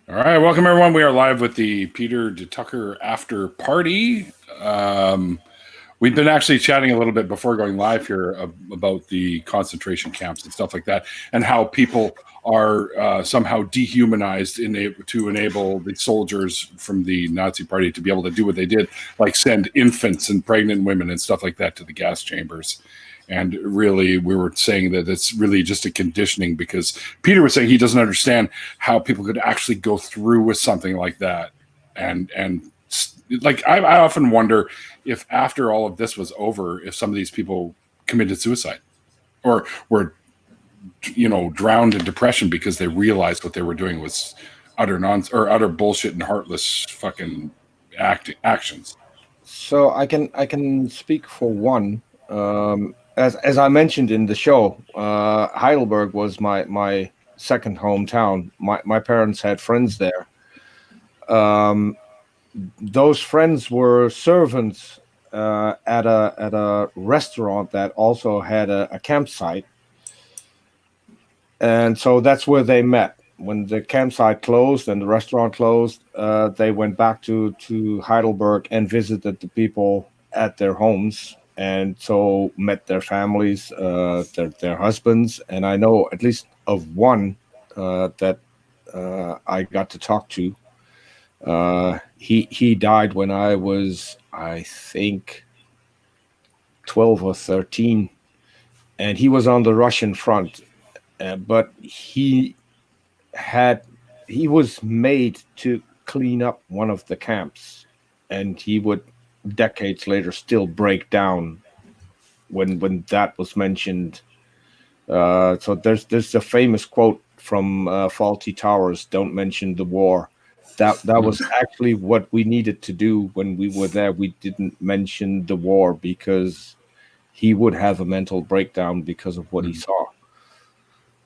All right, welcome everyone. We are live with the Peter DeTukker After Party. We've been actually chatting a little bit before going live here about the concentration camps and stuff like that, and how people are somehow dehumanized to enable the soldiers from the Nazi Party to be able to do what they did, like send infants and pregnant women and stuff like that to the gas chambers. And really, we were saying that it's really just a conditioning, because Peter was saying he doesn't understand how people could actually go through with something like that. And like, I often wonder if after all of this was over, if some of these people committed suicide or were, drowned in depression because they realized what they were doing was utter bullshit and heartless fucking actions. So I can speak for one. As I mentioned in the show, Heidelberg was my second hometown. My parents had friends there. Those friends were servants at a restaurant that also had a campsite, and so that's where they met. When the campsite closed and the restaurant closed, they went back to Heidelberg and visited the people at their homes, and so met their families, their husbands. And I know at least of one that I got to talk to. He died when I was, I think, 12 or 13, and he was on the Russian front, but he was made to clean up one of the camps, and he would decades later still break down when that was mentioned. So there's a famous quote from Faulty Towers: "Don't mention the war." That was actually what we needed to do when we were there. We didn't mention the war because he would have a mental breakdown because of what he saw.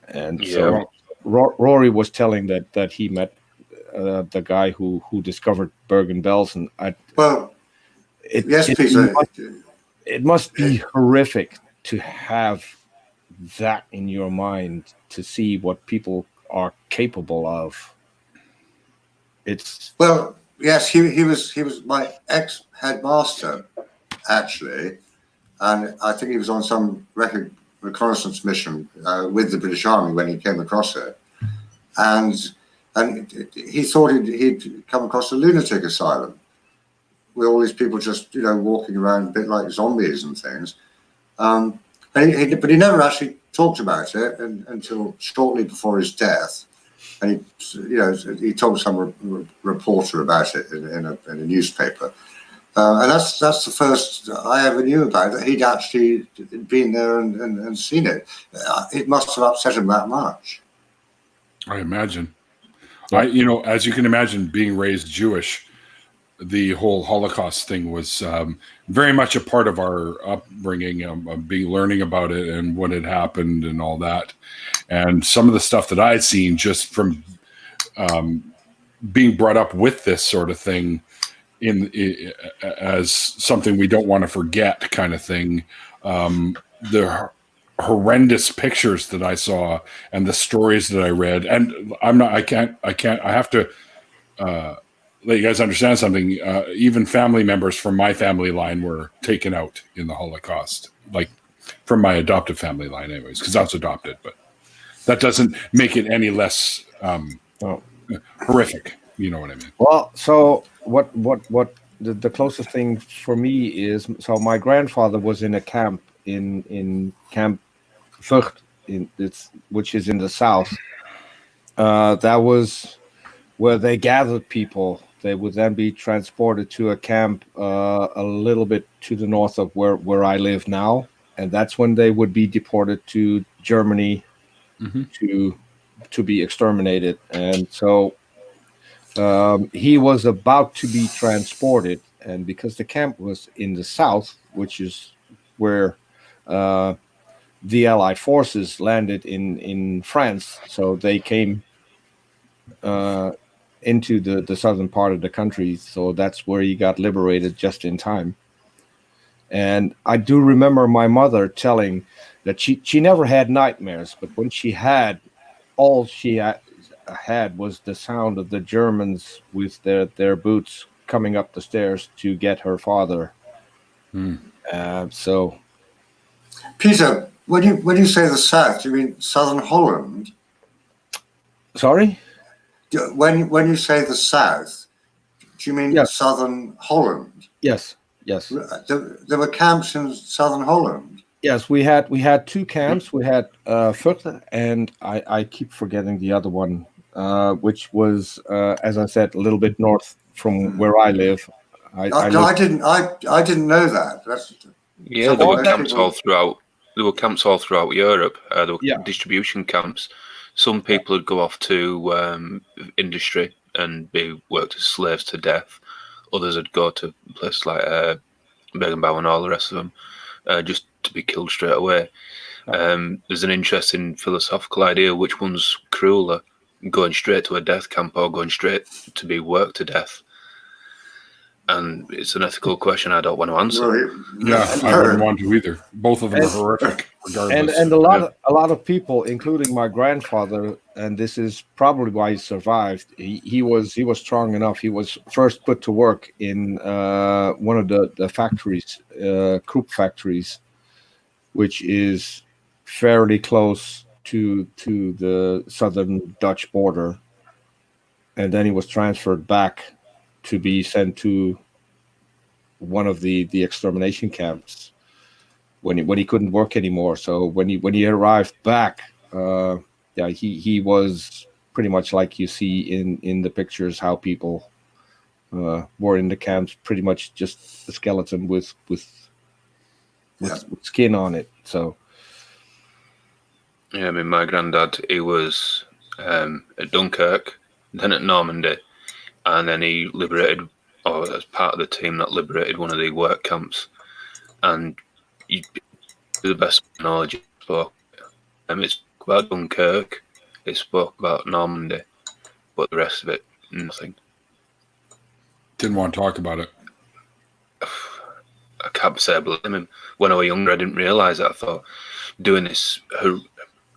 And so Rory was telling that he met the guy who discovered Bergen-Belsen, and Peter. It must be horrific to have that in your mind, to see what people are capable of. Yes, he was my ex-headmaster, actually, and I think he was on some reconnaissance mission with the British Army when he came across it, and he thought he'd come across a lunatic asylum with all these people just walking around a bit like zombies and things, but he never actually talked about it until shortly before his death. And he told some reporter about it in a newspaper, and that's the first I ever knew about it. He'd actually been there and seen it. It must have upset him that much. I imagine. As you can imagine, being raised Jewish, the whole Holocaust thing was very much a part of our upbringing, of learning about it and what had happened and all that. And some of the stuff that I'd seen just from being brought up with this sort of thing as something we don't want to forget, kind of thing. The horrendous pictures that I saw and the stories that I read, and I have to let you guys understand something. Even family members from my family line were taken out in the Holocaust, like from my adoptive family line anyways, because I was adopted, but that doesn't make it any less horrific. You know what I mean? Well, so what the closest thing for me is, so my grandfather was in a camp in Camp Vught, which is in the south. That was where they gathered people. They would then be transported to a camp a little bit to the north of where I live now, and that's when they would be deported to Germany to be exterminated. And so he was about to be transported, and because the camp was in the south, which is where the Allied forces landed in France, so they came into the southern part of the country. So that's where he got liberated just in time. And I do remember my mother telling that she never had nightmares, but when she had, all she had had was the sound of the Germans with their boots coming up the stairs to get her father. So, Peter, when you say the South, do you mean Southern Holland? sorry? When you say the South, do you mean Yes. Southern Holland? Yes. There were camps in Southern Holland. Yes, we had two camps. We had Vught, and I keep forgetting the other one, which was, as I said, a little bit north from where I live. I didn't know that. Yeah, there were camps all throughout. There were camps all throughout Europe. There were distribution camps. Some people would go off to industry and be worked as slaves to death. Others would go to places like Bergenbau and all the rest of them, just to be killed straight away. There's an interesting philosophical idea: which one's crueler, going straight to a death camp or going straight to be worked to death? And it's an ethical question I don't want to answer. I wouldn't want to either. Both of them are horrific, regardless. And a lot of people, including my grandfather, and this is probably why he survived. He was strong enough. He was first put to work in one of the factories, Krupp factories, which is fairly close to the southern Dutch border, and then he was transferred back to be sent to one of the extermination camps when he couldn't work anymore. So when he arrived back, he was pretty much like you see in the pictures, how people were in the camps, pretty much just a skeleton with skin on it. So yeah, I mean, my granddad, he was at Dunkirk, then at Normandy, and then he liberated, or as part of the team that liberated one of the work camps. And he, the best knowledge he spoke. It spoke about Dunkirk, it spoke about Normandy, but the rest of it, nothing. Didn't want to talk about it. I can't say I blame him. When I was younger, I didn't realise it. I thought doing this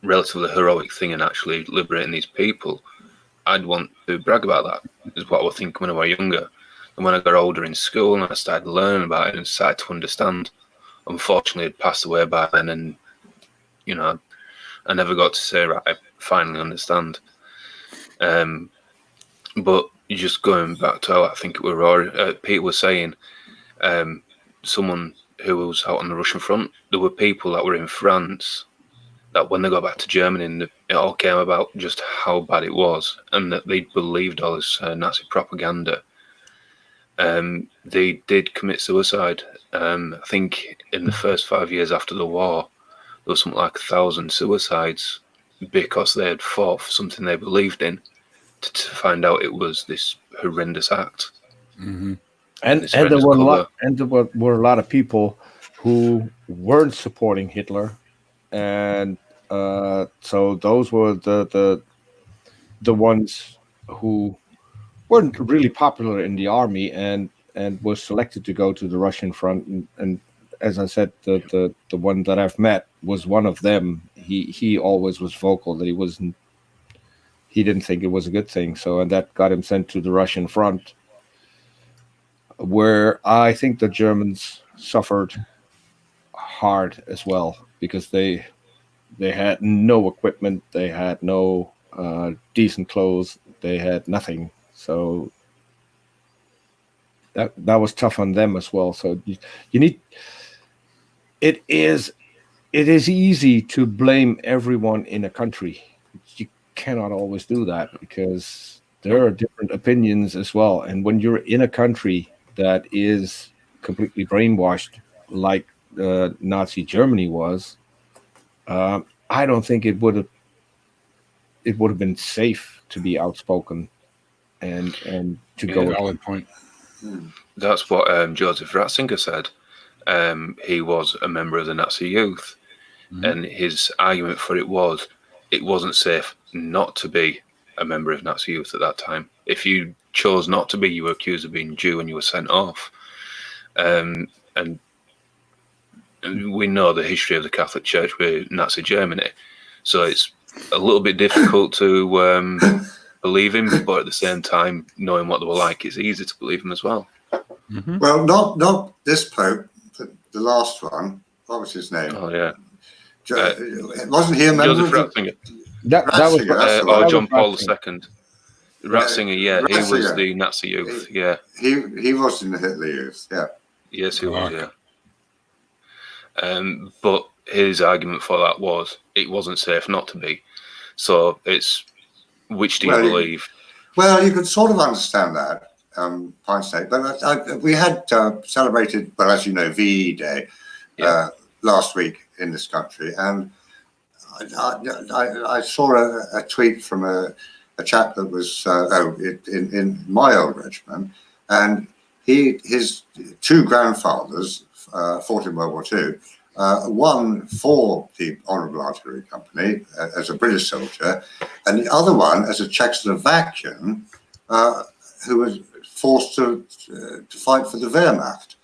relatively heroic thing and actually liberating these people, I'd want to brag about that, is what I was thinking when I was younger. And when I got older in school and I started learning about it and started to understand, unfortunately, I'd passed away by then, and I never got to say, right, I finally understand. But just going back to how I think it was Peter was saying, someone who was out on the Russian front, there were people that were in France that when they got back to Germany, and it all came about just how bad it was, and that they believed all this Nazi propaganda. They did commit suicide. I think in the first 5 years after the war, there was something like 1,000 suicides because they had fought for something they believed in, to find out it was this horrendous act. Mm-hmm. And there were a lot of people who weren't supporting Hitler, and so those were the ones who weren't really popular in the army and was selected to go to the Russian front. And as I said, the one that I've met was one of them. He always was vocal that he didn't think it was a good thing. So, and that got him sent to the Russian front, where I think the Germans suffered hard as well, because they had no equipment, they had no decent clothes, they had nothing. So that was tough on them as well. So you need. It is easy to blame everyone in a country. You cannot always do that, because there are different opinions as well. And when you're in a country that is completely brainwashed, like Nazi Germany was, I don't think it would have been safe to be outspoken and to go. Valid point. That's what Joseph Ratzinger said. He was a member of the Nazi youth, and his argument for it wasn't safe not to be a member of Nazi youth at that time. If you chose not to be, you were accused of being Jew and you were sent off. And we know the history of the Catholic Church with Nazi Germany, so it's a little bit difficult to believe him, but at the same time, knowing what they were like, it's easy to believe him as well. Mm-hmm. Well, not this Pope, the last one. What was his name? Oh yeah, wasn't he a member Joseph of the, Ratzinger. That was Ratzinger, that's the Or one. John Paul Ratzinger. II. Ratzinger, yeah, he was Ratzinger. the Nazi youth. Yeah, He was in the Hitler Youth. Yeah. yes, he was. Yeah. But his argument for that was it wasn't safe not to be. So it's which do you believe? Well, you could sort of understand that, Pine State, but we had celebrated, well, as you know, VE Day last week in this country, and I saw a tweet from a chap that was in my old regiment, and his two grandfathers fought in World War II. One for the Honourable Artillery Company as a British soldier, and the other one as a Czechoslovakian who was forced to fight for the Wehrmacht.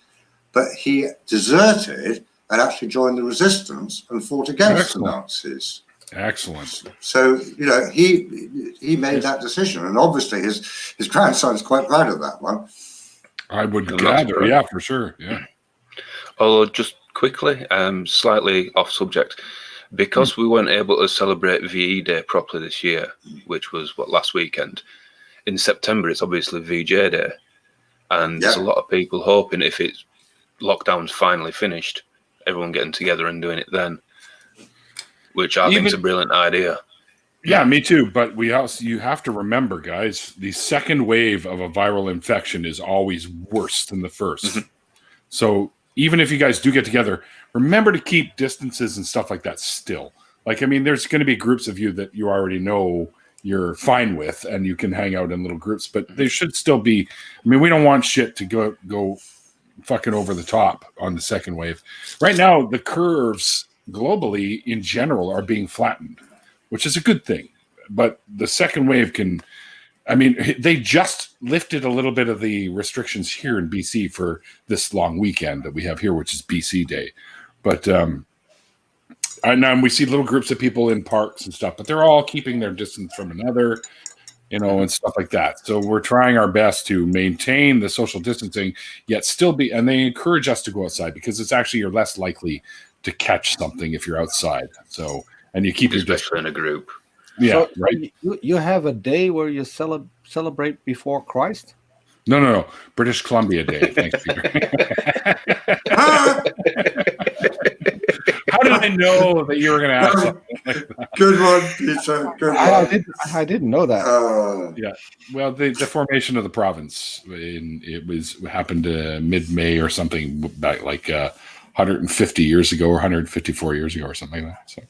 But he deserted and actually joined the resistance and fought against the Nazis. Excellent. So, you know, he made that decision, and obviously his grandson is quite proud of that one. I would gather, yeah, for sure, yeah. Although, just quickly, slightly off subject, because we weren't able to celebrate VE Day properly this year, which was last weekend. In September, it's obviously VJ Day, and there's a lot of people hoping if it's lockdown's finally finished, everyone getting together and doing it then, which I think is a brilliant idea. Yeah, me too. But you have to remember, guys, the second wave of a viral infection is always worse than the first. Mm-hmm. So even if you guys do get together, remember to keep distances and stuff like that still. Like, I mean, there's going to be groups of you that you already know you're fine with, and you can hang out in little groups, but there should still be, I mean, we don't want shit to go fucking over the top on the second wave. Right now, the curves globally in general are being flattened, which is a good thing. But the second wave can, I mean, they just lifted a little bit of the restrictions here in BC for this long weekend that we have here, which is BC Day. But and we see little groups of people in parks and stuff, but they're all keeping their distance from another, you know, and stuff like that. So we're trying our best to maintain the social distancing, yet still be, and they encourage us to go outside because it's actually, you're less likely to catch something if you're outside. So, and you keep your distance in a group. Yeah, so right. You have a day where you celebrate before Christ? No. British Columbia Day. Thanks, Peter. How did I know that you were going to ask something? Good one, Peter. Good one. I didn't know that. Yeah. Well, the formation of the province happened mid-May or something back like 150 years ago or 154 years ago or something like that. So.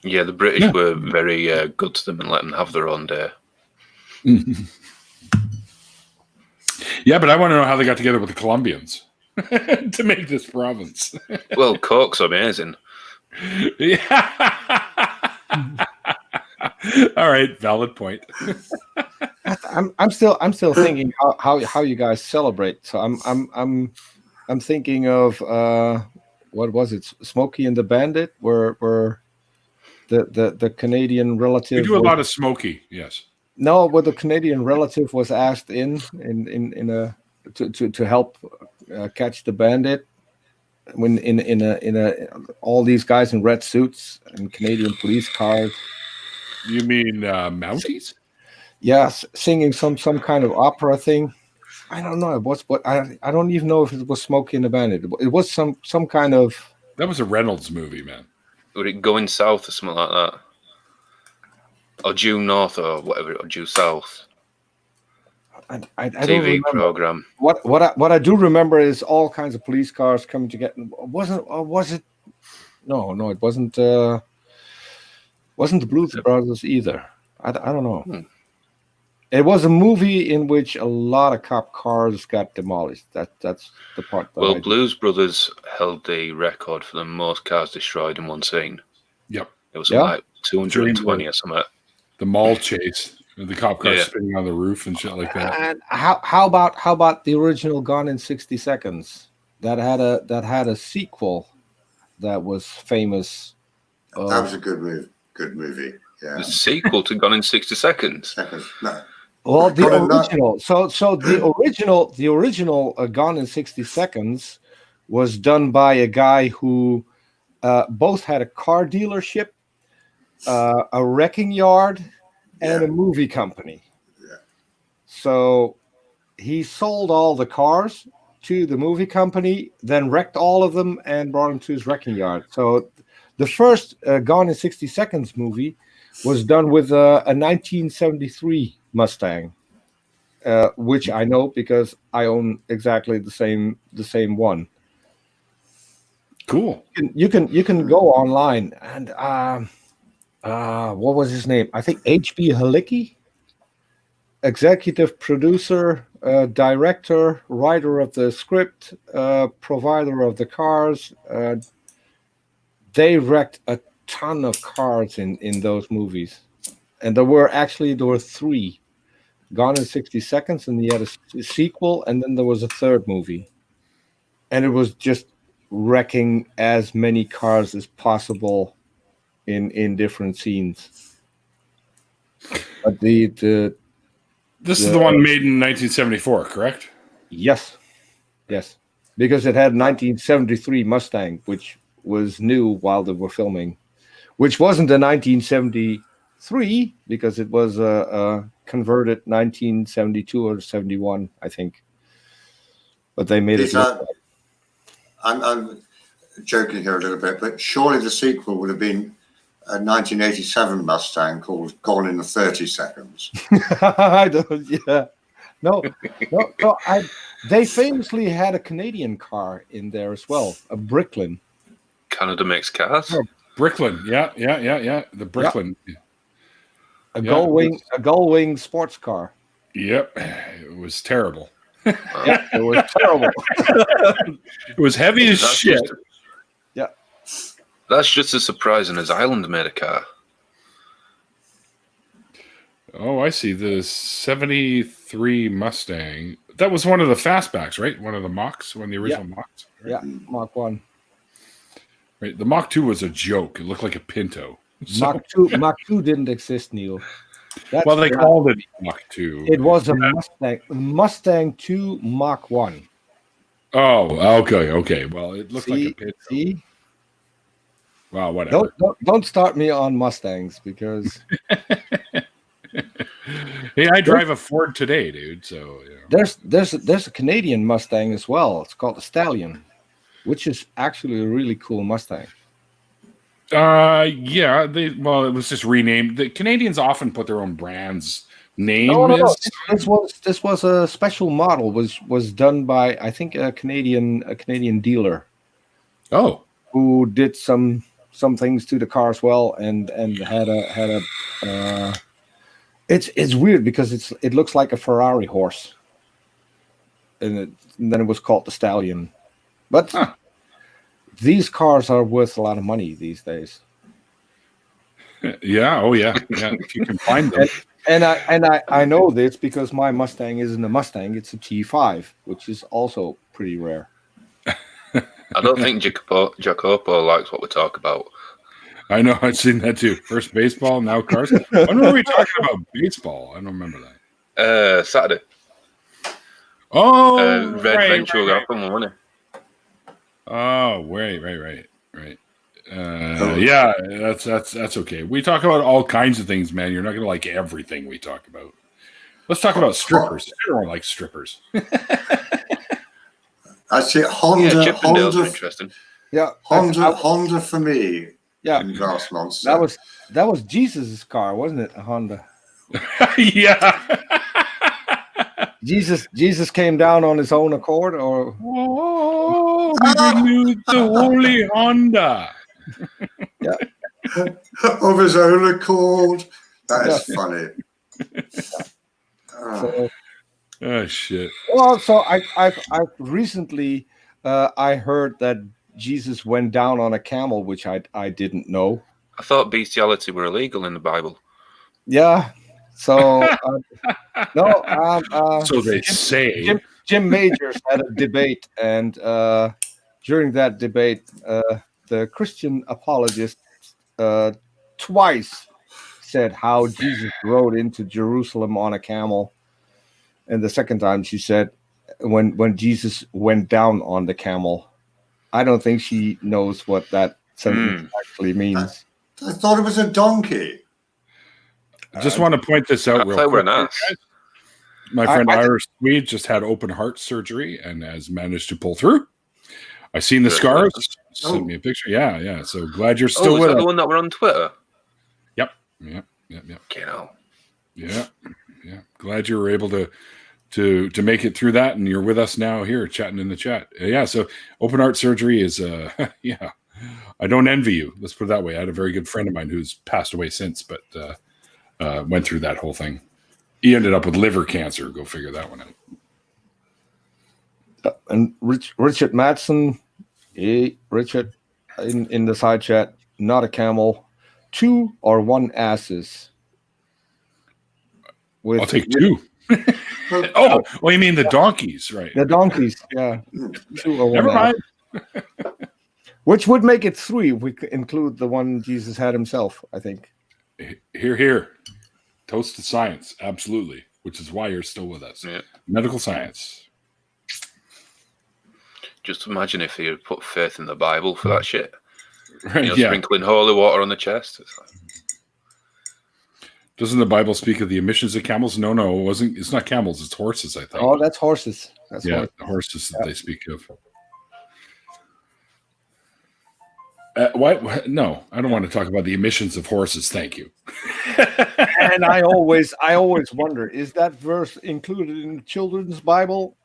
Yeah, the British were very good to them and let them have their own day. Yeah, but I want to know how they got together with the Colombians to make this province. Well, Coke's amazing. Yeah. All right, valid point. I'm still thinking how you guys celebrate. So I'm thinking of what was it? Smokey and the Bandit, where the Canadian relative. We do a lot of Smokey, yes. No, but the Canadian relative was asked to help catch the bandit when in all these guys in red suits and Canadian police cars. You mean Mounties? Yes, singing some kind of opera thing. I don't know. It was, but I don't even know if it was Smokey and the Bandit. It was some kind of. That was a Reynolds movie, man. Would it Going South or something like that? Or Due North or whatever, or Due South. I TV don't remember. program. What I do remember is all kinds of police cars coming to get. Was it? No, it wasn't. Wasn't the Blues Brothers either? I don't know. It was a movie in which a lot of cop cars got demolished. That's the part. Well, Blues Brothers held the record for the most cars destroyed in one scene. Yep, it was like 220 or something. The mall chase, the cop car spinning on the roof and shit like that. And how about the original Gone in 60 Seconds? That had a sequel that was famous. That was a good movie. Yeah. The sequel to Gone in 60 Seconds. No. Well, the original. So the original Gone in 60 Seconds was done by a guy who both had a car dealership, a wrecking yard, and a movie company. Yeah. So he sold all the cars to the movie company, then wrecked all of them and brought them to his wrecking yard. So the first Gone in 60 Seconds movie was done with a 1973 Mustang, which I know because I own exactly the same one. Cool. You can go online and what was his name? I think H.B. Halicki, executive producer, director, writer of the script, provider of the cars. They wrecked a ton of cars in those movies, and there were three: Gone in 60 Seconds, and he had a sequel, and then there was a third movie, and it was just wrecking as many cars as possible in different scenes. But this is the one made in 1974, correct? Yes, because it had 1973 Mustang, which was new while they were filming, which wasn't a 1973 because it was a converted 1972 or 71, I think. But they made it. I'm joking here a little bit, but surely the sequel would have been a 1987 Mustang called Gone in 30 Seconds. I don't. Yeah. No. They famously had a Canadian car in there as well, a Bricklin. Canada makes cars. Oh, Bricklin, yeah. The Bricklin. Yeah. A Gullwing sports car. Yep, it was terrible. Yeah, it was terrible. It was heavy as shit. That's just as surprising as Ireland made a car. Oh, I see. The 73 Mustang. That was one of the fastbacks, right? One of the Machs, one of the original Machs. Right? Yeah, Mach 1. Right. The Mach 2 was a joke. It looked like a Pinto. So, Mach 2 didn't exist, Neil. well, they called it Mach 2. It was a Mustang 2 Mach 1. Oh, okay. Well, it looked like a Pinto. See? Wow, whatever. Don't start me on Mustangs because hey, I drive a Ford today, dude. So there's a Canadian Mustang as well. It's called the Stallion, which is actually a really cool Mustang. Yeah. It was just renamed. The Canadians often put their own brands name. No. This was a special model. Was done by I think a Canadian dealer. Oh, who did some things to the car as well, and had a it's weird because it looks like a Ferrari horse, and then it was called the Stallion, but these cars are worth a lot of money these days. Yeah. Oh yeah. If you can find them. and I know this because my Mustang isn't a Mustang; it's a T5, which is also pretty rare. I don't think Jacopo likes what we talk about. I know, I've seen that too. First baseball, now cars. When were we talking about baseball? I don't remember that. Saturday. Oh, Red Venture got from money. Oh, right. Yeah, that's okay. We talk about all kinds of things, man. You're not gonna like everything we talk about. Let's talk about strippers. Everyone likes strippers. I see Honda. Yeah, Chippendales are interesting. Yeah, Honda for me. Yeah, in Glass Monster. That was Jesus' car, wasn't it? A Honda. Yeah. Jesus came down on his own accord, or we renewed the holy Honda. Yeah, of his own accord. That is funny. So, oh shit. well, so I've recently I heard that Jesus went down on a camel, which I didn't know. I thought bestiality were illegal in the Bible. Yeah. So So they say. Jim Majors had a debate, and during that debate, the Christian apologist twice said how Jesus rode into Jerusalem on a camel, and the second time she said when Jesus went down on the camel. I don't think she knows what that sentence actually means. I thought it was a donkey. I just want to point this out real quick. My friend Irish Swede just had open heart surgery and has managed to pull through. I've seen the scars. Sent me a picture. Yeah. So glad you're still with us. The one that were on Twitter? Yep. Get out. Yeah. Glad you were able to make it through that, and you're with us now here chatting in the chat. Yeah. So open heart surgery is yeah. I don't envy you. Let's put it that way. I had a very good friend of mine who's passed away since, but went through that whole thing. He ended up with liver cancer. Go figure that one out. And Richard Madsen, Richard, in the side chat, not a camel, 2 or 1 asses. I'll take 2. Oh, well, you mean the donkeys, right? The donkeys, yeah. 2 or 1. Never mind. Which would make it 3 if we could include the one Jesus had himself, I think. Here. Toast to science, absolutely. Which is why you're still with us. Yeah. Medical science. Just imagine if he had put faith in the Bible for that shit. Right, sprinkling holy water on the chest. It's like... Doesn't the Bible speak of the emissions of camels? No, it wasn't. It's not camels. It's horses, I think. Oh, that's horses. The horses that they speak of. Why? No, I don't want to talk about the emissions of horses. Thank you. And I always wonder, is that verse included in the children's Bible?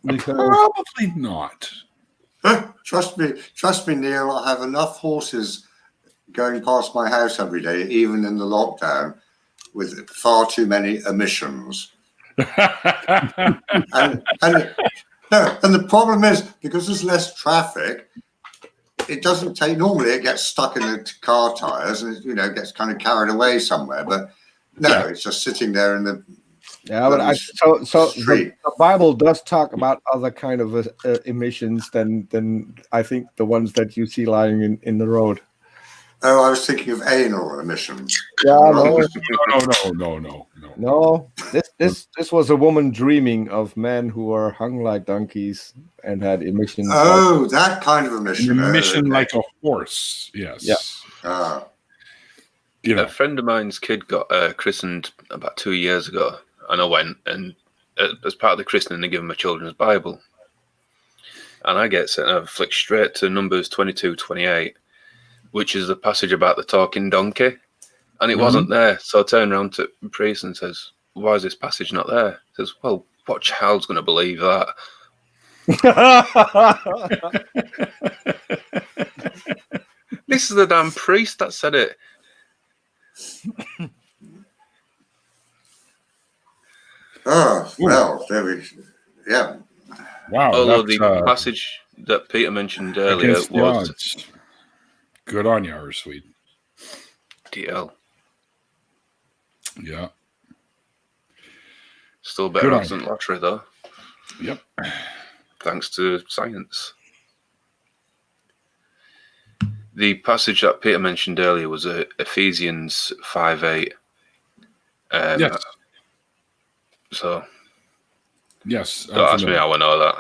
Because probably not. Trust me, Neil. I have enough horses going past my house every day, even in the lockdown, with far too many emissions. and the problem is, because there's less traffic, it doesn't take. Normally, it gets stuck in the car tires, and it gets kind of carried away somewhere. But no, it's just sitting there in the. Yeah, but the Bible does talk about other kind of emissions than I think the ones that you see lying in the road. Oh, I was thinking of anal emissions. Yeah, no. This was a woman dreaming of men who were hung like donkeys and had emissions. Oh, that kind of emission. Emission like a horse. Yes. Yeah. A friend of mine's kid got christened about 2 years ago, and I went, and as part of the christening, they give him a children's Bible, and I get sent a flick straight to Numbers 22:28. Which is the passage about the talking donkey, and it wasn't there. So I turned around to the priest and says, "Why is this passage not there?" He says, "Well, what child's going to believe that?" This is the damn priest that said it. Oh well, there we, yeah. Wow. Although the passage that Peter mentioned earlier was. Good on you, Irish Swede. DL. Yeah. Still better odds than lottery, though. Yep. Thanks to science. The passage that Peter mentioned earlier was Ephesians 5:8. Yes. So. Yes. Don't ask me how I know that.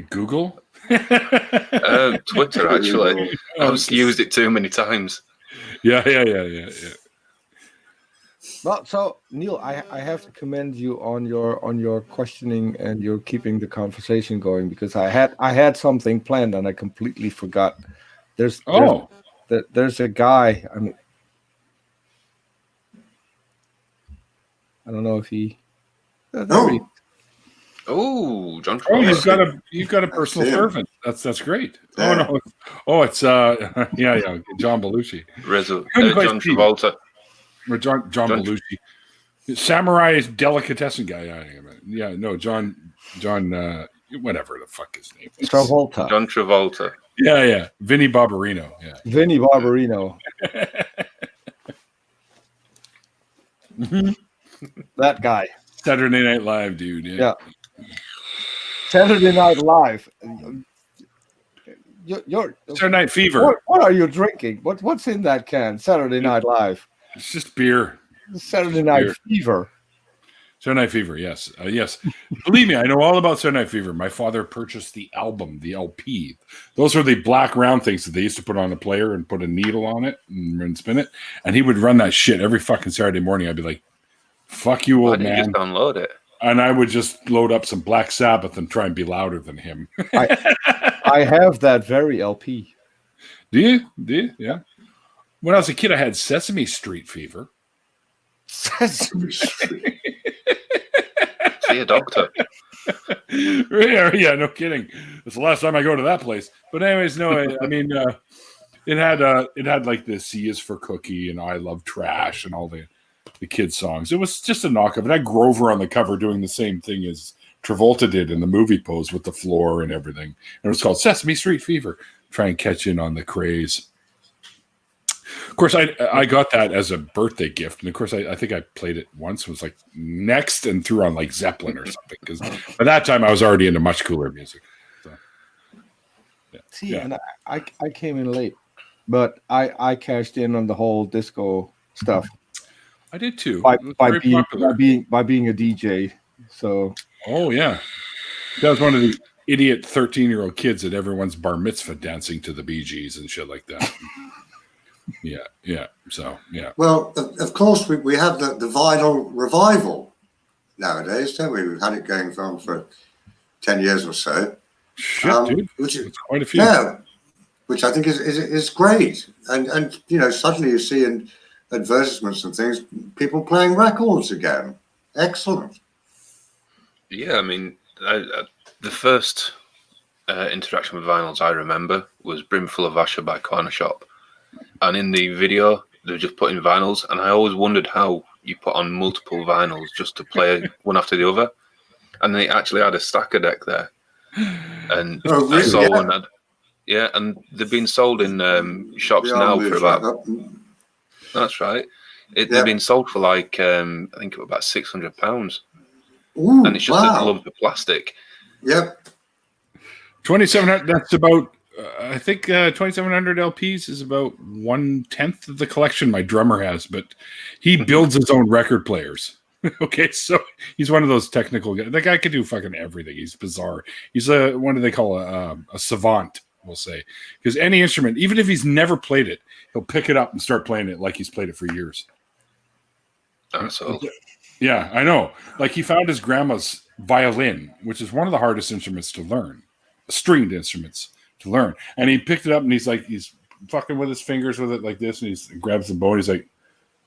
Google? Twitter, actually. I've used it too many times. Yeah. Well, so Neil, I have to commend you on your questioning, and you're keeping the conversation going, because I had something planned and I completely forgot. There's a guy. I mean, I don't know if he. Oh, John. Oh, you've got a personal servant. That's great. Yeah. Oh no. Oh, it's yeah, John Belushi. John Travolta. Or John Belushi. Samurai delicatessen guy. Yeah, no, John whatever the fuck his name is. Travolta. John Travolta. Yeah. Vinnie Barbarino. Yeah. Vinnie Barbarino. That guy. Saturday Night Live, dude. Yeah. Saturday Night Live. you're Saturday Night Fever. What are you drinking? What's in that can? Saturday Night Live. It's just beer. Saturday Night Fever. Saturday Night Fever, yes. Yes. Believe me, I know all about Saturday Night Fever. My father purchased the album, the LP. Those are the black round things that they used to put on a player and put a needle on it and spin it. And he would run that shit every fucking Saturday morning. I'd be like, fuck you, old man. Just download it. And I would just load up some Black Sabbath and try and be louder than him. I have that very LP. Do you? Yeah. When I was a kid, I had Sesame Street fever. Sesame Street. See a doctor. Yeah, no kidding. It's the last time I go to that place. But anyways, no, I mean, it had like the C is for Cookie and I Love Trash and all the kids songs. It was just a knockoff. It had Grover on the cover doing the same thing as Travolta did in the movie pose with the floor and everything. And it was called Sesame Street Fever. Try and catch in on the craze. Of course, I got that as a birthday gift, and of course, I think I played it once. It was like Next and threw on like Zeppelin or something. Because by that time, I was already into much cooler music. So, yeah. See, and I came in late, but I cashed in on the whole disco stuff. I did too. By being a DJ. So. Oh yeah, that was one of the idiot 13-year-old kids at everyone's bar mitzvah dancing to the Bee Gees and shit like that. Yeah. So, yeah. Well, of course, we have the vinyl revival nowadays, don't we? We've had it going on for 10 years or so. Shit, dude. Which is quite a few. Yeah, which I think is great. And suddenly you see in advertisements and things, people playing records again. Excellent. Yeah, I mean, the first interaction with vinyls I remember was Brimful of Asher by Corner Shop. And in the video, they were just putting vinyls. And I always wondered how you put on multiple vinyls just to play one after the other. And they actually had a stacker deck there. And I saw one. And they've been sold in shops now for about... That's right. They've been sold for like, I think about £600. Ooh, and it's just a lump of plastic. Yep. 2,700, that's about... I think 2,700 LPs is about 1/10 of the collection my drummer has, but he builds his own record players. Okay, so he's one of those technical guys. That guy can do fucking everything. He's bizarre. He's what do they call a savant, we'll say. Because any instrument, even if he's never played it, he'll pick it up and start playing it like he's played it for years. Yeah, I know. Like he found his grandma's violin, which is one of the hardest instruments to learn, stringed instruments to learn. And he picked it up and he's fucking with his fingers with it like this, and he grabs the bow and he's like,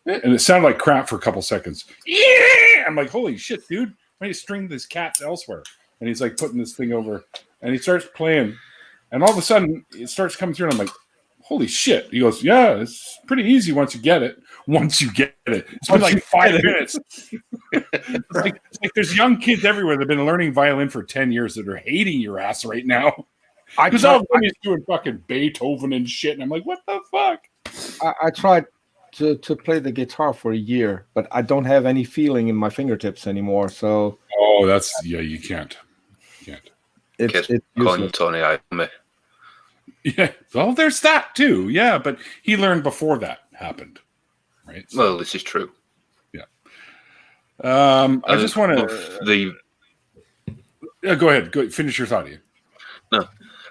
and it sounded like crap for a couple seconds. Yeah! I'm like, holy shit, dude. I need to string these cats elsewhere. And he's like putting this thing over and he starts playing. And all of a sudden it starts coming through and I'm like, holy shit. He goes, yeah, it's pretty easy once you get it. It's been like 5 minutes. It's like there's young kids everywhere that have been learning violin for 10 years that are hating your ass right now. Because all of them is doing fucking Beethoven and shit. And I'm like, what the fuck? I tried to play the guitar for a year, but I don't have any feeling in my fingertips anymore. So. Oh, you can't. It's calling Tony Iommi. Yeah. Well, there's that too. Yeah, but he learned before that happened. Right. So, well, this is true. Yeah. I just want to. Go ahead. Go finish your thought. No.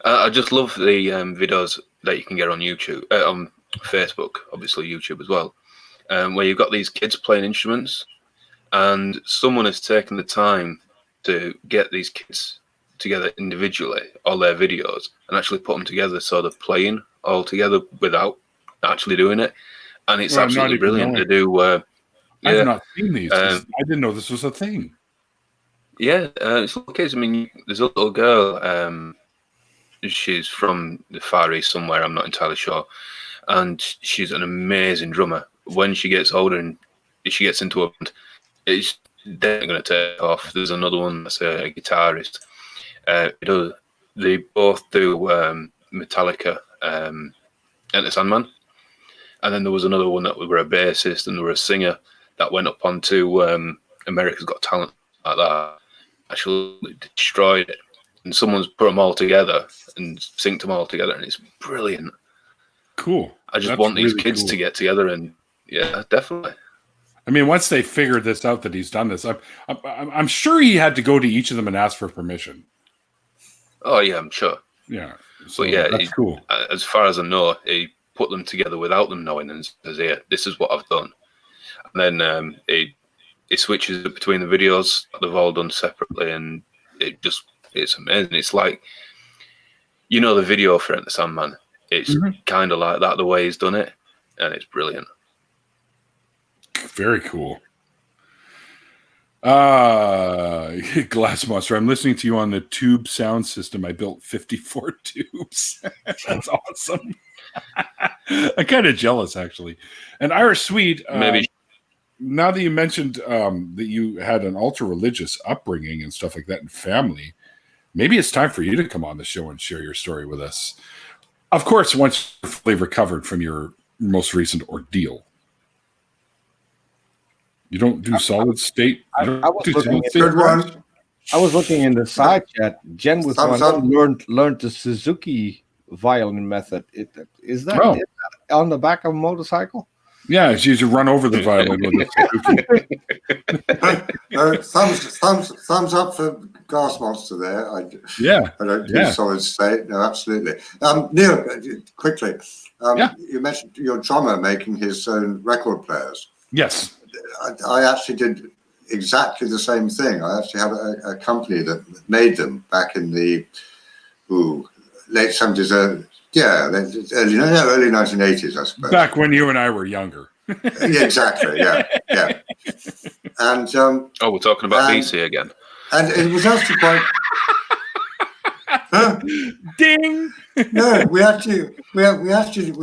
I just love the videos that you can get on YouTube, on Facebook, obviously YouTube as well, where you've got these kids playing instruments, and someone has taken the time to get these kids together individually, all their videos, and actually put them together so they're playing all together without actually doing it, and it's absolutely brilliant to do. I've not seen these. I didn't know this was a thing. Yeah, it's little kids. I mean, there's a little girl. She's from the Far East somewhere, I'm not entirely sure. And she's an amazing drummer. When she gets older and she gets into a band, it's definitely going to take off. There's another one that's a guitarist. They both do Metallica, Enter Sandman. And then there was another one that were a bassist and they were a singer that went up onto America's Got Talent like that. Actually destroyed it. and someone's put them all together and synced them all together, and it's brilliant. Cool. I just want these kids to get together, and yeah, definitely. I mean, once they figured this out that he's done this, I'm sure he had to go to each of them and ask for permission. Oh yeah, I'm sure. Yeah. So but yeah, that's cool. As far as I know, he put them together without them knowing, and says, "Here, this is what I've done." And then he switches it between the videos that they've all done separately, and it's amazing. It's like, you know, the video for Enter the Sandman. It's kind of like that, the way he's done it, and it's brilliant. Very cool. Glass Monster, I'm listening to you on the tube sound system. I built 54 tubes. That's awesome. I'm kind of jealous, actually. And Irish Sweet, maybe. Now that you mentioned that you had an ultra-religious upbringing and stuff like that in family, maybe it's time for you to come on the show and share your story with us. Of course, once you're fully recovered from your most recent ordeal. You don't do solid state? I was looking in the side chat. Jen with learned the Suzuki violin method. Is that on the back of a motorcycle? Yeah, she used to run over the violin with it. Thumbs up for Glass Monster there. I don't do solid state. No, absolutely. Neil, quickly, you mentioned your drummer making his own record players. Yes. I actually did exactly the same thing. I actually had a company that made them back in the late 70s, early 1980s, I suppose. Back when you and I were younger. Yeah, exactly. Yeah. And we're talking about BC again. And it was actually quite. Ding. No, we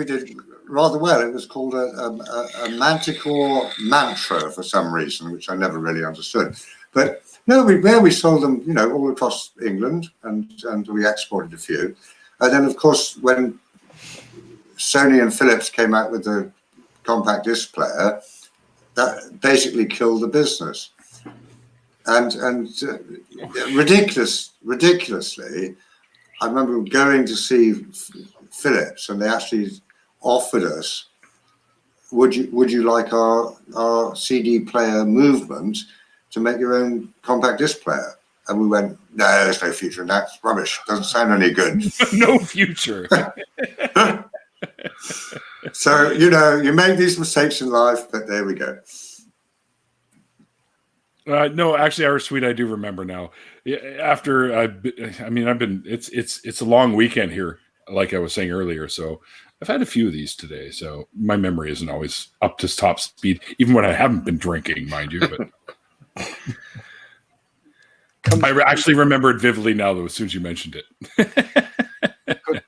did rather well. It was called a Manticore mantra for some reason, which I never really understood. But no, we sold them, all across England, and we exported a few. And then, of course, when Sony and Philips came out with the compact disc player, that basically killed the business. And ridiculously, I remember going to see Philips, and they actually offered us, would you like our CD player movement to make your own compact disc player? And we went, no, there's no future in that. It's rubbish. Doesn't sound any good. No future. So, you make these mistakes in life, but there we go. No, actually, Irish Sweet, I do remember now. After it's a long weekend here, like I was saying earlier. So I've had a few of these today. So my memory isn't always up to top speed, even when I haven't been drinking, mind you. But I actually remember it vividly now, though, as soon as you mentioned it.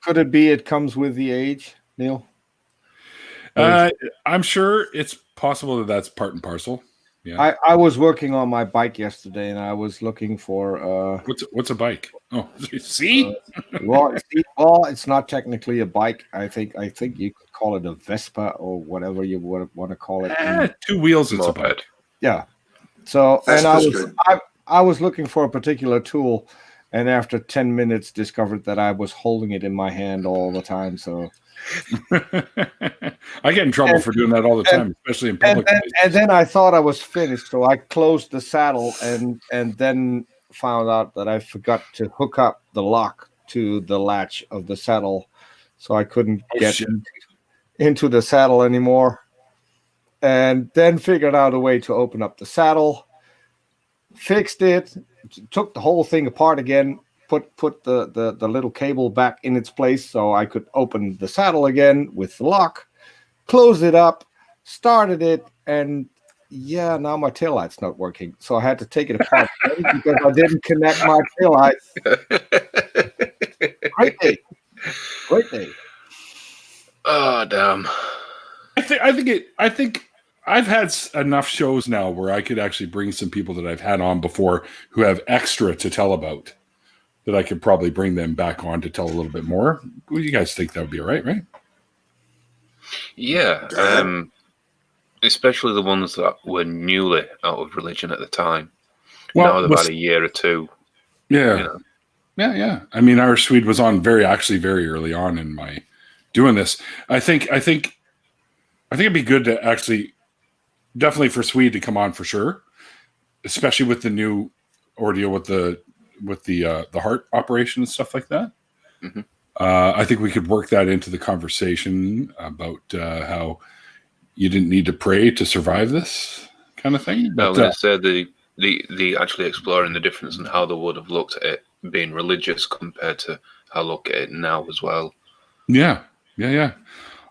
Could it be it comes with the age, Neil? I'm sure it's possible that that's part and parcel. Yeah. I was working on my bike yesterday, and I was looking for what's a bike? Oh, see? Well, it's not technically a bike. I think you could call it a Vespa or whatever you want to call it. 2 wheels, it's a bike. Yeah. So, and I was looking for a particular tool, and after 10 minutes, discovered that I was holding it in my hand all the time. So. I get in trouble for doing that all the time, especially in public. And then I thought I was finished, so I closed the saddle and then found out that I forgot to hook up the lock to the latch of the saddle, so I couldn't get into the saddle anymore. And then figured out a way to open up the saddle, fixed it, took the whole thing apart again, put the little cable back in its place so I could open the saddle again with the lock, closed it up, started it, and now my taillight's not working. So I had to take it apart because I didn't connect my taillight. Great day. Oh, damn. I think I've had enough shows now where I could actually bring some people that I've had on before who have extra to tell about, that I could probably bring them back on to tell a little bit more. What do you guys think that would be all right? Yeah. Especially the ones that were newly out of religion at the time. Well, now they've had a year or two. Yeah. Yeah. I mean, Irish Swede was on very early on in my doing this. I think it'd be good to actually, definitely for Swede to come on for sure, especially with the new ordeal with the heart operation and stuff like that. Mm-hmm. I think we could work that into the conversation about how you didn't need to pray to survive this kind of thing. But, I was going to say the actually exploring the difference in how they would have looked at it being religious compared to how they look at it now as well. Yeah.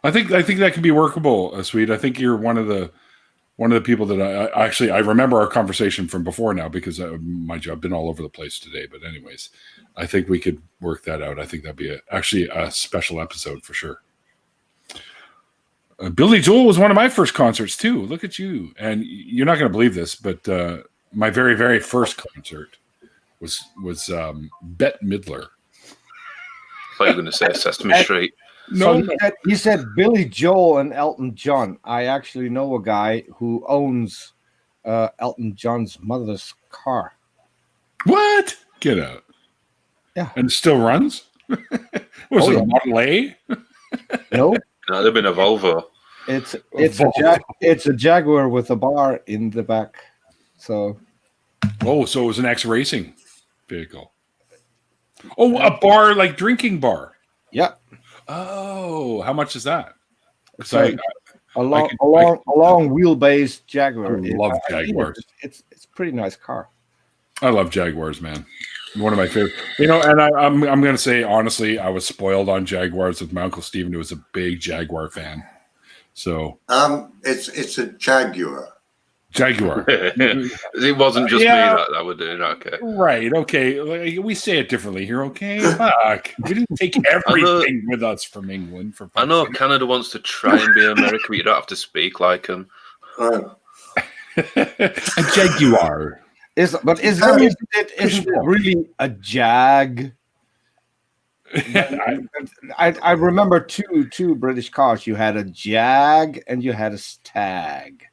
I think that can be workable, Swede. I think you're one of the people that I remember our conversation from before now, because mind you, I've been all over the place today. But anyways, I think we could work that out. I think that'd be actually a special episode for sure. Billy Joel was one of my first concerts too. Look at you. And you're not going to believe this, but my very, very first concert was Bette Midler. I thought you were going to say Sesame Street. No, so he said Billy Joel and Elton John. I actually know a guy who owns Elton John's mother's car. What? Get out. Yeah. And it still runs? Was it a Model A? No. No, they've been a Volvo. It's a Jaguar with a bar in the back. So it was an X-Racing vehicle. Oh, a bar, like drinking bar. Yeah. Oh, how much is that? So a long wheelbase Jaguar. I love Jaguars. It's a pretty nice car. I love Jaguars, man. One of my favorite. And I'm going to say honestly, I was spoiled on Jaguars with my uncle Stephen, who was a big Jaguar fan. So it's a Jaguar. Jaguar. It wasn't just me that would do it. Okay. Right. Okay. We say it differently here. Okay. Fuck. We didn't take everything with us from England. I know Canada wants to try and be America, but you don't have to speak like them. A Jaguar. Isn't it really a Jag? I remember two British cars. You had a Jag and you had a Stag.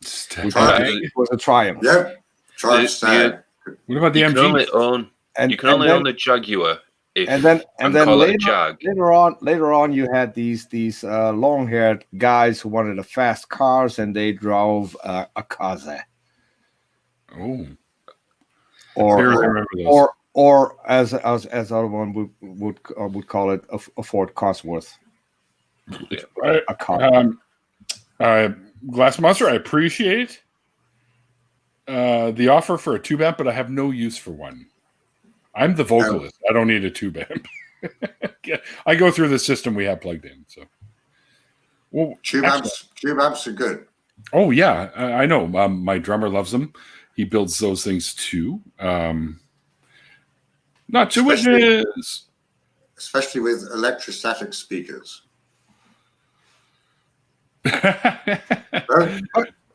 It was a Triumph. Yeah, Triumph Stag. What about the MG? You can only own the Jaguar. And then later on, you had these long-haired guys who wanted a fast cars, and they drove a Kaze. Oh, or as other one would call it, a Ford Cosworth. Yeah. A car. Glassmaster, I appreciate the offer for a tube amp, but I have no use for one. I'm the vocalist. I don't need a tube amp. I go through the system we have plugged in. So, tube amps are good. Oh yeah, I know. My drummer loves them. He builds those things too. Not to witness, especially with electrostatic speakers.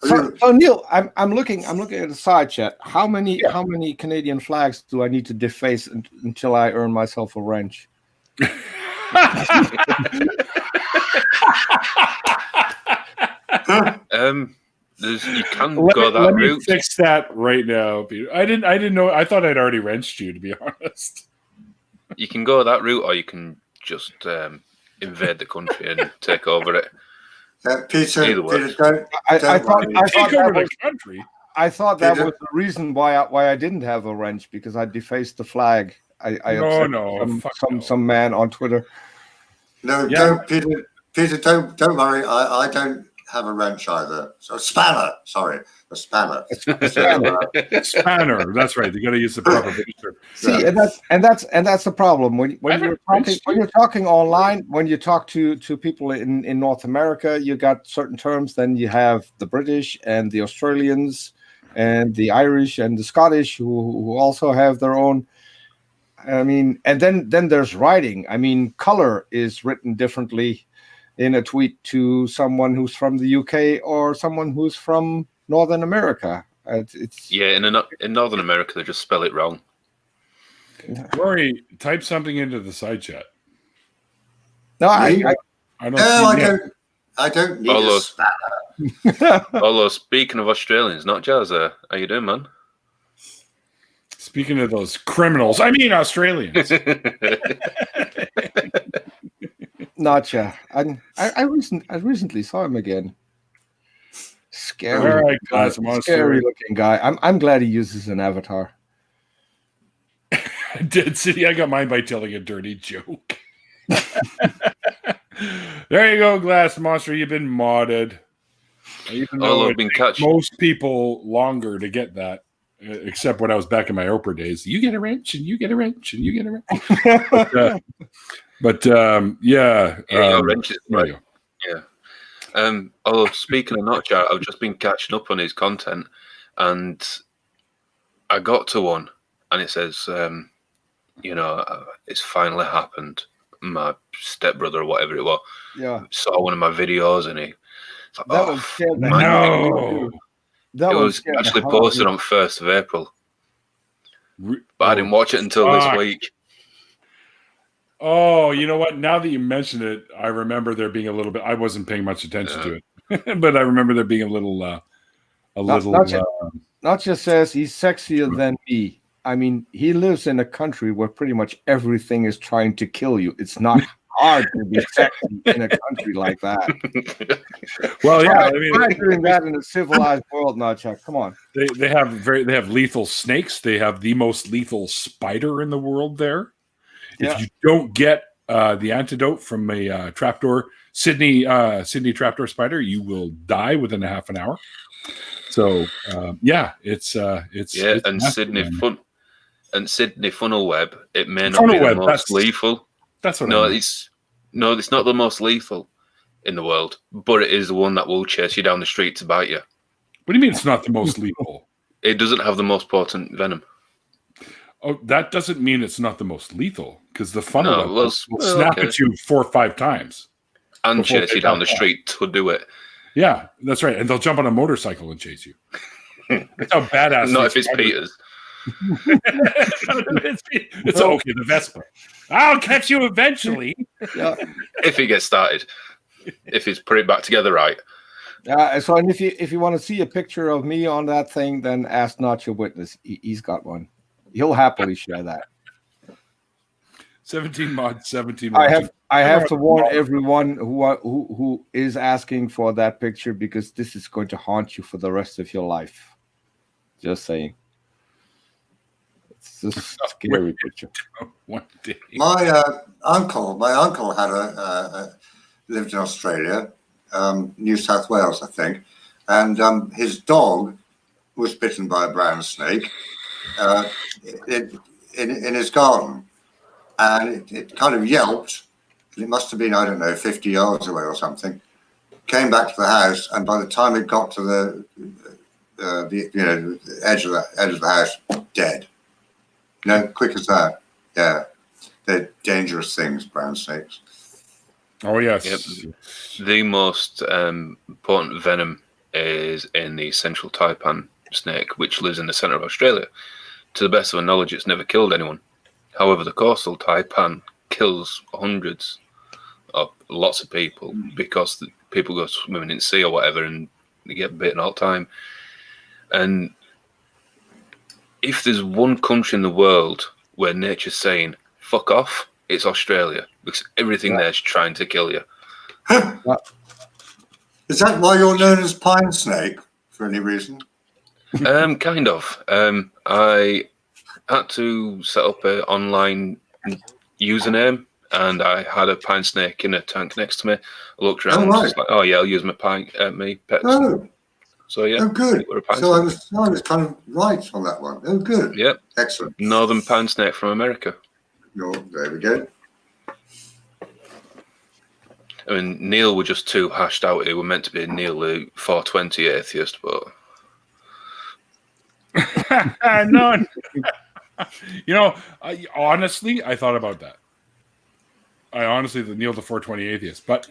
So Neil, I'm looking at the side chat. How many Canadian flags do I need to deface until I earn myself a wrench? You can go that route. Let me fix that right now, Peter. I didn't know. I thought I'd already wrenched you, to be honest. You can go that route, or you can just invade the country and take over it. Peter, I thought that was the reason why I didn't have a wrench, because I defaced the flag. I upset some man on Twitter. No, don't, Peter, don't worry. I don't have a wrench either. So a spanner. Spanner. That's right. You got to use the proper picture. See, and that's the problem when you're talking online. When you talk to people in North America, you got certain terms. Then you have the British and the Australians and the Irish and the Scottish who also have their own. I mean, and then there's writing. I mean, color is written differently in a tweet to someone who's from the UK or someone who's from Northern America. In Northern America they just spell it wrong. Rory, type something into the side chat. No, I don't need a spanner. Although speaking of Australians, not Jazza, how you doing, man? Speaking of those criminals, I mean Australians. Notcha. I recently saw him again. Scary, All right, guys, scary looking guy. I'm glad he uses an avatar. Dead City, I got mine by telling a dirty joke. There you go, Glass Monster. You've been modded. Even though it takes most people longer to get that, except when I was back in my Oprah days. You get a wrench, and you get a wrench, and you get a wrench. Yeah. Wrenches, right? Yeah. Although speaking of Notch, I've just been catching up on his content, and I got to one, and it says, it's finally happened. My stepbrother or whatever it was, saw one of my videos, and he was like, that it was actually posted on 1st of April, but I didn't watch it until this week. Oh, you know what? Now that you mention it, I remember there being a little bit. I wasn't paying much attention to it, but I remember there being a little. Not just says he's sexier than me. I mean, he lives in a country where pretty much everything is trying to kill you. It's not hard to be sexy in a country like that. Well, yeah, try doing that in a civilized world, Notchuck. Come on. They have lethal snakes. They have the most lethal spider in the world there. If you don't get the antidote from a Trapdoor, Sydney Trapdoor spider, you will die within a half an hour. So it's Sydney funnel web. It may not be the most lethal. That's what it's not the most lethal in the world, but it is the one that will chase you down the street to bite you. What do you mean it's not the most lethal? It doesn't have the most potent venom. Oh, that doesn't mean it's not the most lethal, because the funnel will snap at you 4 or 5 times and chase you down the street to do it. Yeah, that's right. And they'll jump on a motorcycle and chase you. That's how badass. Not if it's Peter's. It's okay, the Vespa. I'll catch you eventually. If he gets started. If he's put it back together right. So and if you want to see a picture of me on that thing, then ask Not Your Witness. He's got one. He'll happily share that. 17 mods. I have to warn everyone who is asking for that picture, because this is going to haunt you for the rest of your life. Just saying. It's a scary picture. One day. My uncle had lived in Australia, New South Wales, I think, and his dog was bitten by a brown snake in his garden, and it kind of yelped. It must have been, I don't know, 50 yards away or something. Came back to the house, and by the time it got to the edge of the house, dead. Quick as that. Yeah, they're dangerous things, brown snakes. Oh yes. Yep. The most potent venom is in the central taipan snake, which lives in the centre of Australia. To the best of my knowledge, it's never killed anyone. However, the coastal taipan kills hundreds of lots of people because people go swimming in the sea or whatever, and they get bitten all the time. And if there's one country in the world where nature's saying "fuck off," it's Australia, because everything there's trying to kill you. Is that why you're known as Pine Snake for any reason? Kind of. I had to set up an online username, and I had a pine snake in a tank next to me. I looked around, and was like, "Oh yeah, I'll use my pets." Oh. So yeah. Oh, good. So I snake. was kind of right on that one. Oh, good. Yep. Excellent. Northern pine snake from America. There we go. I mean, Neil were just too hashed out. He were meant to be Neil the 420 atheist, but no. Honestly, I thought about that. I honestly Neil the 420 atheist, but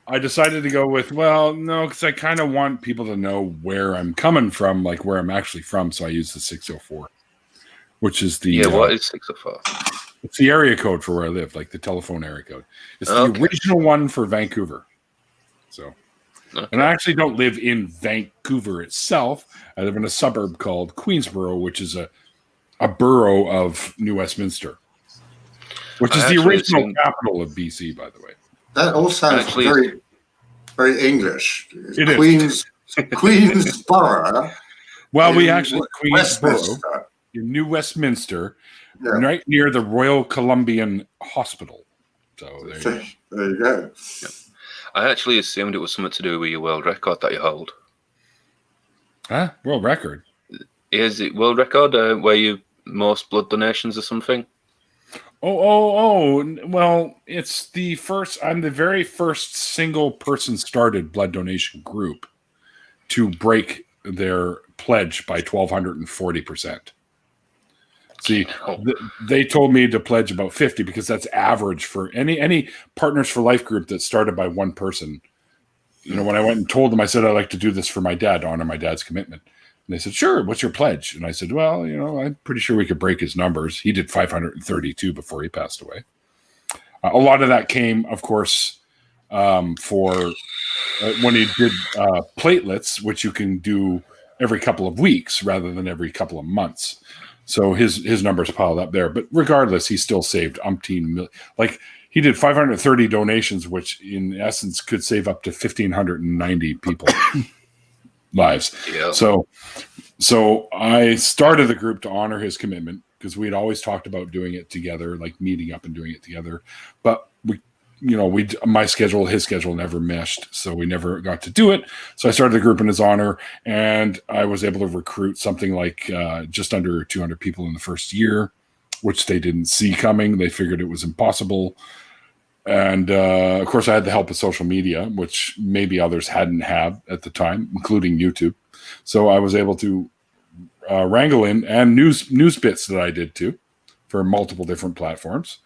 I decided to go with, no, because I kind of want people to know where I'm coming from, like where I'm actually from. So I use the 604, which is the what is 604? It's the area code for where I live, like the telephone area code. It's the original one for Vancouver. So, and I actually don't live in Vancouver itself. I live in a suburb called Queensboro, which is a a borough of New Westminster, which is the original capital of BC, by the way. That all sounds very, very English. It is. Queensborough. Well, we actually Queensborough in New Westminster, right near the Royal Columbian Hospital. So there you go. Yeah. I actually assumed it was something to do with your world record that you hold. Huh? World record? Is it world record where you most blood donations or something? Oh. Well, it's the first. I'm the very first single person started blood donation group to break their pledge by 1,240%. See, they told me to pledge about 50 because that's average for any Partners for Life group that started by one person. You know, when I went and told them, I said, I'd like to do this for my dad, to honor my dad's commitment. And they said, sure, what's your pledge? And I said, well, you know, I'm pretty sure we could break his numbers. He did 532 before he passed away. A lot of that came, of course, for when he did platelets, which you can do every couple of weeks rather than every couple of months. So his numbers piled up there. But regardless, he still saved umpteen million. Like, he did 530 donations, which in essence could save up to 1,590 people lives. Yeah. So I started the group to honor his commitment because we'd always talked about doing it together, like meeting up and doing it together. But my schedule, his schedule never meshed, so we never got to do it. So I started the group in his honor, and I was able to recruit something like just under 200 people in the first year, which they didn't see coming. They figured it was impossible. And of course, I had the help of social media, which maybe others hadn't had at the time, including YouTube. So I was able to wrangle in, and news bits that I did too, for multiple different platforms.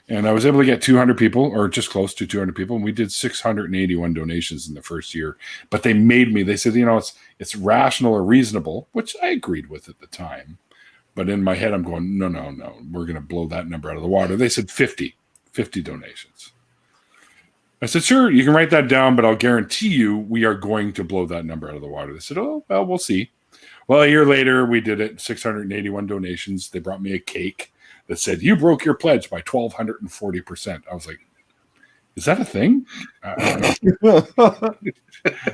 And I was able to get 200 people, or just close to 200 people, and we did 681 donations in the first year. But they said, you know, it's rational or reasonable, which I agreed with at the time. But in my head, I'm going, no, we're going to blow that number out of the water. They said 50 donations. I said, sure, you can write that down, but I'll guarantee you we are going to blow that number out of the water. They said, oh, well, we'll see. Well, a year later, we did it, 681 donations. They brought me a cake that said, you broke your pledge by 1,240%. I was like, is that a thing?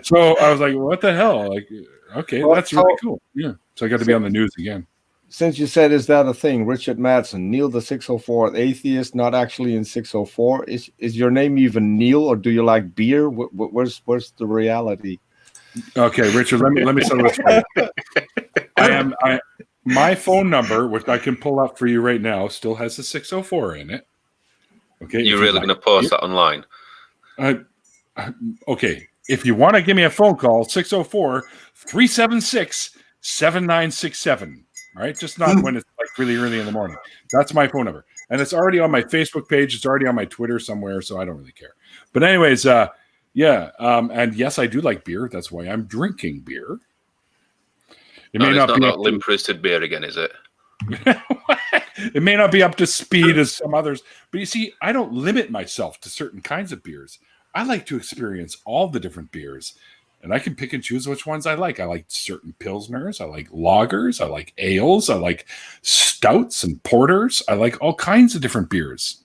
So I was like, what the hell? Like, okay, that's really cool. Yeah. So I got to be on the news again. Since you said, is that a thing? Richard Madsen, Neil the 604, Atheist, not actually in 604. Is your name even Neil, or do you like beer? Where's the reality? Okay, Richard, let me settle this right. My phone number, which I can pull up for you right now, still has a 604 in it. Okay, you're really going to post that online? Okay, if you want to give me a phone call, 604-376-7967. All right, just not when it's like really early in the morning. That's my phone number, and it's already on my Facebook page. It's already on my Twitter somewhere, so I don't really care. But anyways, and yes, I do like beer. That's why I'm drinking beer. It's not limp-wristed beer again, is it? It may not be up to speed as some others, but you see, I don't limit myself to certain kinds of beers. I like to experience all the different beers, and I can pick and choose which ones I like. I like certain pilsners, I like lagers, I like ales, I like stouts and porters. I like all kinds of different beers.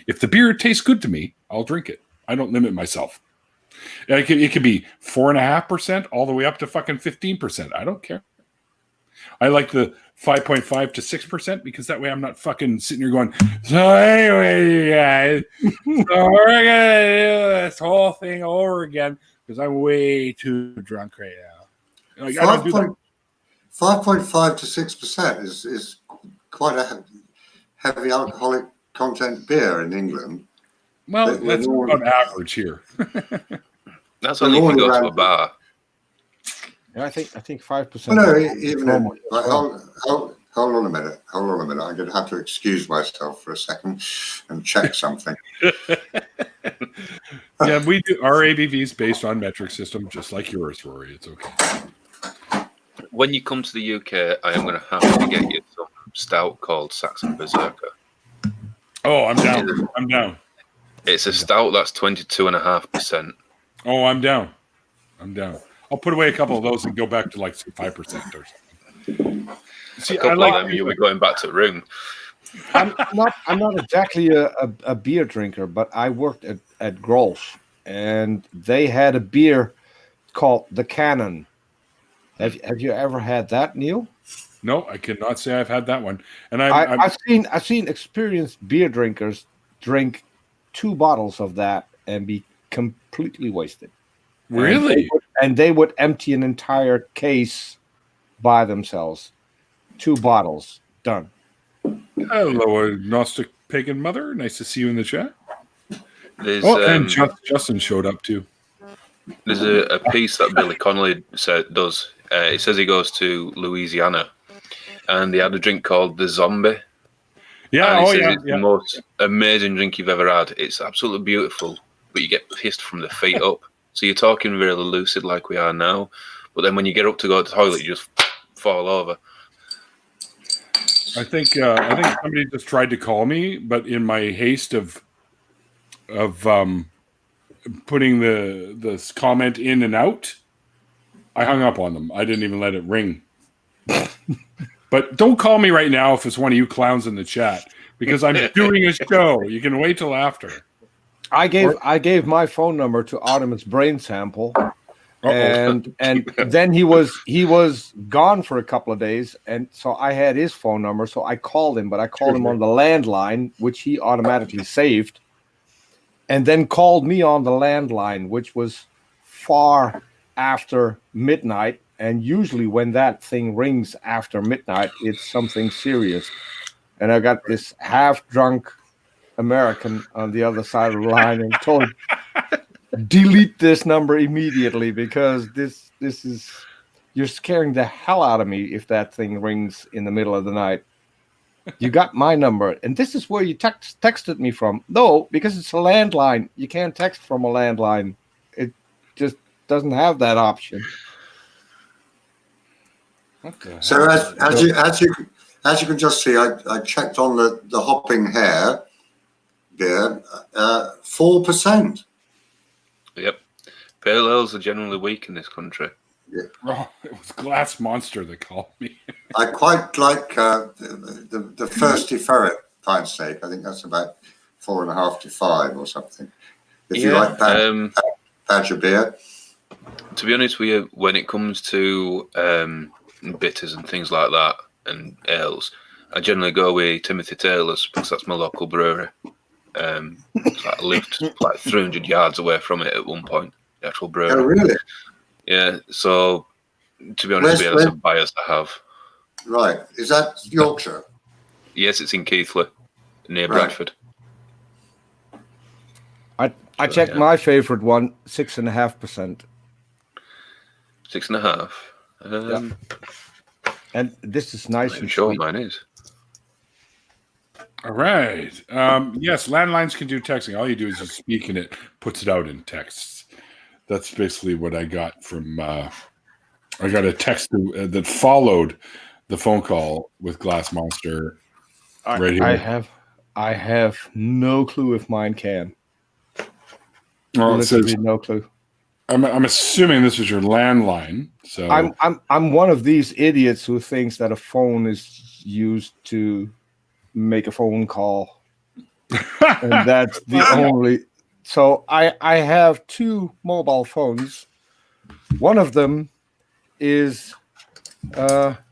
If the beer tastes good to me, I'll drink it. I don't limit myself. It could be 4.5% all the way up to fucking 15%. I don't care. I like the 5.5 to 6% because that way I'm not fucking sitting here going, so anyway, you guys, so we're going to do this whole thing over again because I'm way too drunk right now. Like, 5.5 to 6% is quite a heavy alcoholic content beer in England. Well, that's about average here. That's only if you go to a bar. Yeah, I think 5%. Well, no, even hold on a minute. I'm going to have to excuse myself for a second and check something. Yeah, we do. Our ABV is based on metric system, just like yours, Rory. It's okay. When you come to the UK, I am going to have to get you some stout called Saxon Berserker. Oh, I'm down. I'm down. It's a stout that's 22.5%. Oh, I'm down. I'll put away a couple of those and go back to like 5% or something. See, a couple of them, you'll be going back to the room. I'm not exactly a beer drinker, but I worked at Grolsch, and they had a beer called the Cannon. Have you ever had that, Neil? No, I cannot say I've had that one. And I've seen experienced beer drinkers drink 2 bottles of that and be completely wasted. Really? And they would empty an entire case by themselves. 2 bottles, done. Hello, agnostic pagan mother. Nice to see you in the chat. There's, and Justin showed up too. There's a piece that Billy Connolly does. It says he goes to Louisiana, and they had a drink called the Zombie. Yeah, it's the most amazing drink you've ever had. It's absolutely beautiful, but you get pissed from the feet up. So you're talking really lucid like we are now, but then when you get up to go to the toilet, you just fall over. I think somebody just tried to call me, but in my haste of putting this comment in and out, I hung up on them. I didn't even let it ring. But don't call me right now if it's one of you clowns in the chat, because I'm doing a show. You can wait till after. I gave my phone number to Artemis Brain Sample. And then he was gone for a couple of days, and so I had his phone number, so I called him, but I called him on the landline, which he automatically saved, and then called me on the landline, which was far after midnight. And usually when that thing rings after midnight, it's something serious. And I got this half-drunk American on the other side of the line and told him, delete this number immediately, because this is, you're scaring the hell out of me if that thing rings in the middle of the night. You got my number, and this is where you texted me from. No, because it's a landline. You can't text from a landline. It just doesn't have that option. So as you can just see, I checked on the hopping hare beer, 4%. Yep, pale ales are generally weak in this country. Yeah. Oh, it was Glass Monster that called me. I quite like the Thirsty Ferret pint steak. I think that's about 4.5 to 5 or something. If you like Badger beer. To be honest with you, when it comes to bitters and things like that and ales, I generally go with Timothy Taylor's because that's my local brewery. I lived like 300 yards away from it at one point, the actual brewery. Oh, really? Yeah, so to be honest with you, that's a bias I have. Right. Is that Yorkshire? Yes, it's in Keighley, near Bradford. I checked my favorite one, 6.5%. 6.5? And this is nice and sure sweet. Mine is. All right. Yes, landlines can do texting. All you do is you speak and it puts it out in texts. That's basically what I got from. I got a text that followed the phone call with Glass Monster. Right here. I have no clue if mine can. Well, it says, no clue. I'm assuming this is your landline. So I'm one of these idiots who thinks that a phone is used to make a phone call, and that's the only. So I have 2 mobile phones. One of them is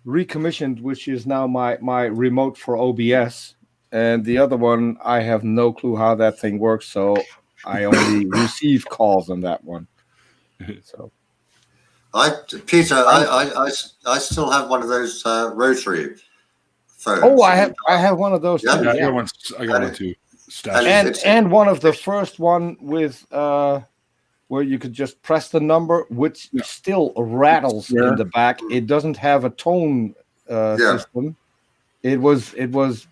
recommissioned, which is now my remote for OBS, and the other one I have no clue how that thing works. So I only receive calls on that one. So, Peter, I still have one of those rotary phones. Oh, I have one of those too. Yeah, I got one too. And one of the first one with where you could just press the number, which still rattles in the back. It doesn't have a tone system. It was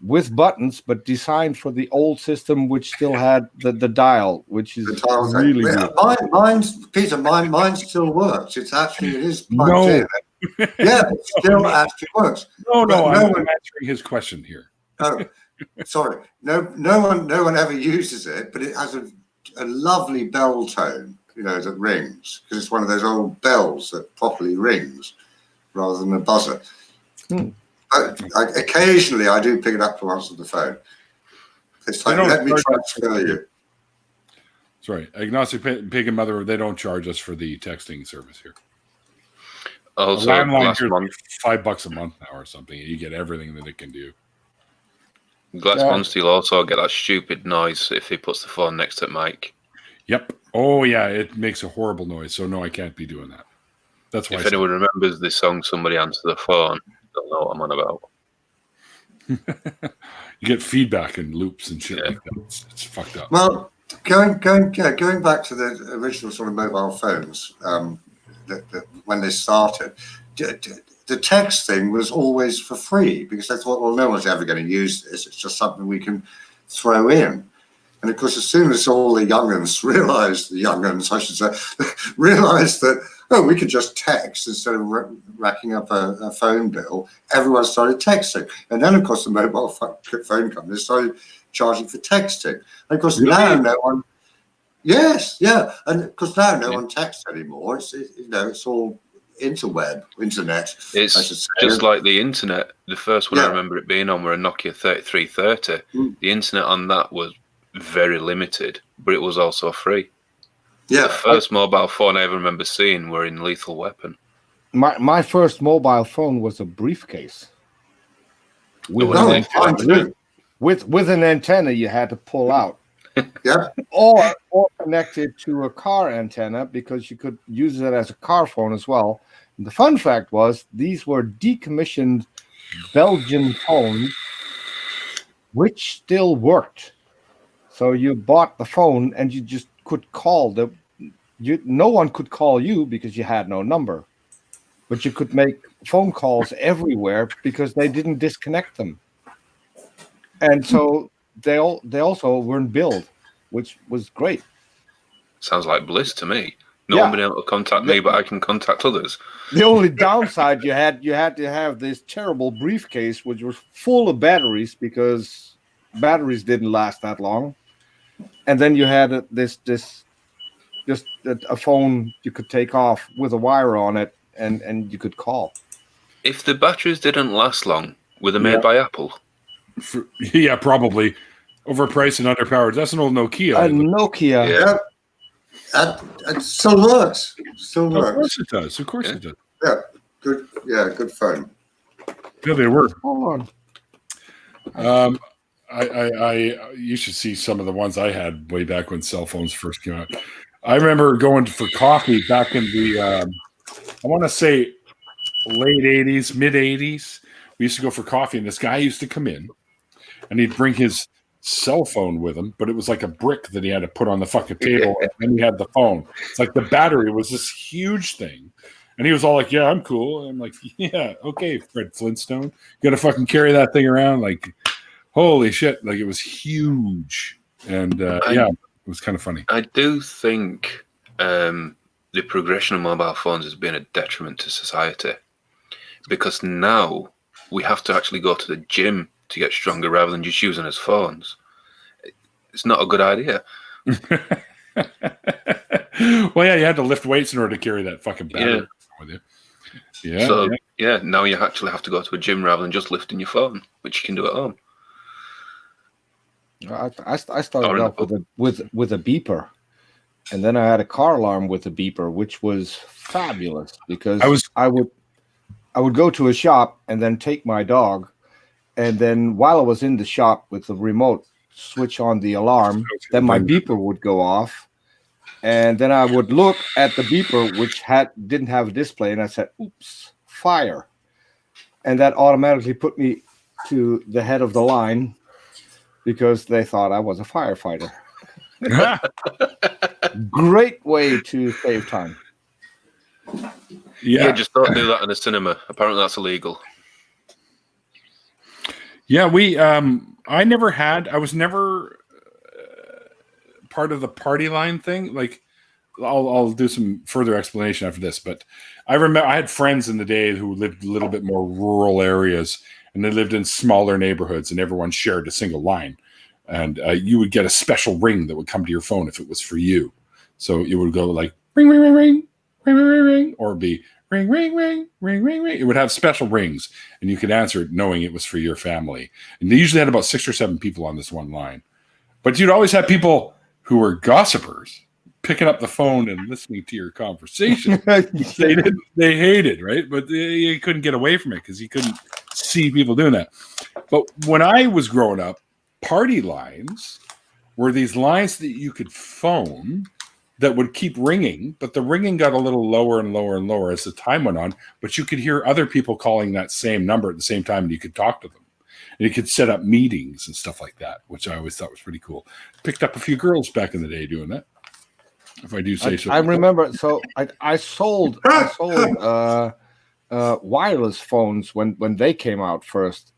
with buttons, but designed for the old system, which still had the dial, which is really good. Mine still works. It is plugged in. Yeah, it still actually works. No, I'm answering his question here. Oh, sorry. No one ever uses it, but it has a lovely bell tone, that rings, because it's one of those old bells that properly rings rather than a buzzer. Occasionally, I do pick it up to answer the phone. It's like, let me transfer you. Sorry, Agnostic Pig and Mother, they don't charge us for the texting service here. Also, last month, $5 a month now or something. You get everything that it can do. Glass Monster will also get that stupid noise if he puts the phone next to the mic. Yep. Oh, yeah, it makes a horrible noise. So, no, I can't be doing that. That's why. If anyone remembers this song, somebody answer the phone. They'll know what I'm on about. You get feedback and loops and shit like that. It's fucked up. Well, going back to the original sort of mobile phones, when they started, the text thing was always for free because they thought, well, no one's ever going to use this. It's just something we can throw in. And of course, as soon as all the young'uns realized that, oh, we could just text instead of racking up a phone bill, everyone started texting. And then, of course, the mobile phone companies started charging for texting. And of course, now no one, and of course, now no one texts anymore. It's all internet. It's just like the internet. The first one I remember it being on were a Nokia 3330. The internet on that was very limited, but it was also free. Yeah, the first mobile phone I ever remember seeing were in Lethal Weapon. My first mobile phone was a briefcase with an antenna you had to pull out. or connected to a car antenna because you could use it as a car phone as well. And the fun fact was these were decommissioned Belgian phones which still worked. So you bought the phone and you just could call no one could call you because you had no number, but you could make phone calls everywhere because they didn't disconnect them. And so they also weren't billed, which was great. Sounds like bliss to me. No one been able to contact me, but I can contact others. The only downside you had to have this terrible briefcase, which was full of batteries because batteries didn't last that long. And then you had just a phone you could take off with a wire on it, and you could call. If the batteries didn't last long, were they made by Apple? Yeah, probably. Overpriced and underpowered. That's an old Nokia. A Nokia. Yeah. It still works. Of course it does. Of course it does. Yeah. Good. Yeah. Good phone. Yeah, they were. Hold on. You should see some of the ones I had way back when cell phones first came out. I remember going for coffee back in the, I want to say late 80s, mid 80s. We used to go for coffee, and this guy used to come in, and he'd bring his cell phone with him, but it was like a brick that he had to put on the fucking table, and then he had the phone. It's like the battery was this huge thing. And he was all like, yeah, I'm cool. And I'm like, yeah, okay, Fred Flintstone. You got to fucking carry that thing around like, holy shit. Like, it was huge. And, it was kind of funny. I do think the progression of mobile phones has been a detriment to society because now we have to actually go to the gym to get stronger rather than just using as phones. It's not a good idea. Well, yeah, you had to lift weights in order to carry that fucking battery with you. Yeah. So, now you actually have to go to a gym rather than just lifting your phone, which you can do at home. I started off with a beeper, and then I had a car alarm with a beeper, which was fabulous because I would go to a shop and then take my dog, and then while I was in the shop with the remote, switch on the alarm. Then my beeper would go off, and then I would look at the beeper, which didn't have a display, and I said, "Oops, fire!" And that automatically put me to the head of the line because they thought I was a firefighter. Great way to save time. Yeah, just don't do that in a cinema. Apparently, that's illegal. Yeah, I was never part of the party line thing. Like, I'll do some further explanation after this, but I remember I had friends in the day who lived a little bit more rural areas, and they lived in smaller neighborhoods, and everyone shared a single line. And you would get a special ring that would come to your phone if it was for you. So it would go like ring, ring, ring, ring, ring, ring, ring, ring, or it'd be ring, ring, ring, ring, ring, ring. It would have special rings, and you could answer it knowing it was for your family. And they usually had about 6 or 7 people on this one line. But you'd always have people who were gossipers picking up the phone and listening to your conversation. They hated, right? But you couldn't get away from it because you couldn't see people doing that. But when I was growing up, party lines were these lines that you could phone that would keep ringing, but the ringing got a little lower and lower and lower as the time went on. But you could hear other people calling that same number at the same time, and you could talk to them. And you could set up meetings and stuff like that, which I always thought was pretty cool. Picked up a few girls back in the day doing that, if I do say so. I remember. So I sold wireless phones when they came out first,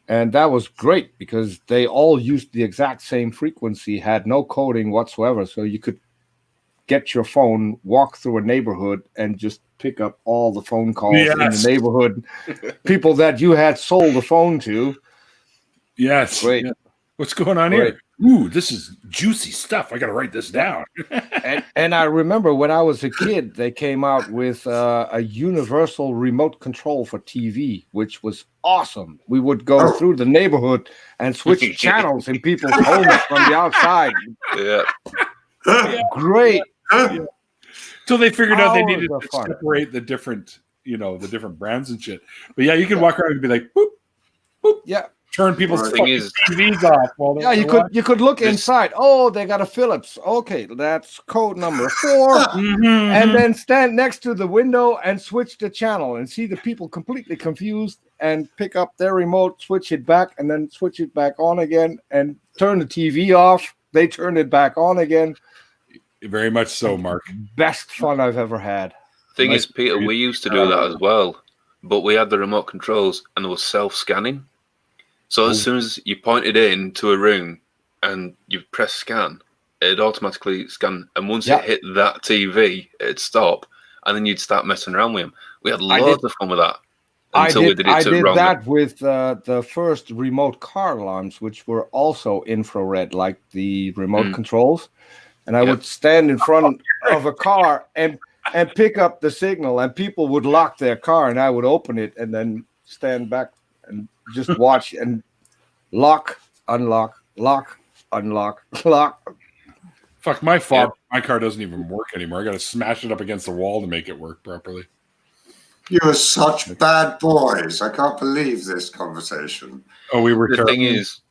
and that was great because they all used the exact same frequency, had no coding whatsoever, so you could get your phone, walk through a neighborhood, and just pick up all the phone calls in the neighborhood, people that you had sold the phone to. Yes. Great. Yeah. What's going on here? Ooh, this is juicy stuff. I got to write this down. and I remember when I was a kid, they came out with a universal remote control for TV, which was awesome. We would go through the neighborhood and switch channels in people's homes from the outside. Yeah. Great. Yeah. So they figured out they needed to separate the different, the different brands and shit. But yeah, you could walk around and be like, boop, boop. Yeah. Turn people's TVs off. Yeah, you could look inside. Oh, they got a Philips. Okay, that's code number 4. And then stand next to the window and switch the channel and see the people completely confused and pick up their remote, switch it back, and then switch it back on again and turn the TV off. They turn it back on again. Very much so, Mark. Best fun I've ever had. Thing is, Peter, we used to do that as well, but we had the remote controls and there was self-scanning. So as soon as you pointed in to a room and you press scan, it'd automatically scan. And once it hit that TV, it'd stop, and then you'd start messing around with them. We had loads of fun with that until we did it wrong. I did that with the first remote car alarms, which were also infrared, like the remote controls. And I would stand in front of a car and pick up the signal, and people would lock their car, and I would open it and then stand back and just watch and lock, unlock, lock, unlock, lock. Fuck, my car doesn't even work anymore. I got to smash it up against the wall to make it work properly. You are such bad boys. I can't believe this conversation. Oh, we were The terrible. thing is,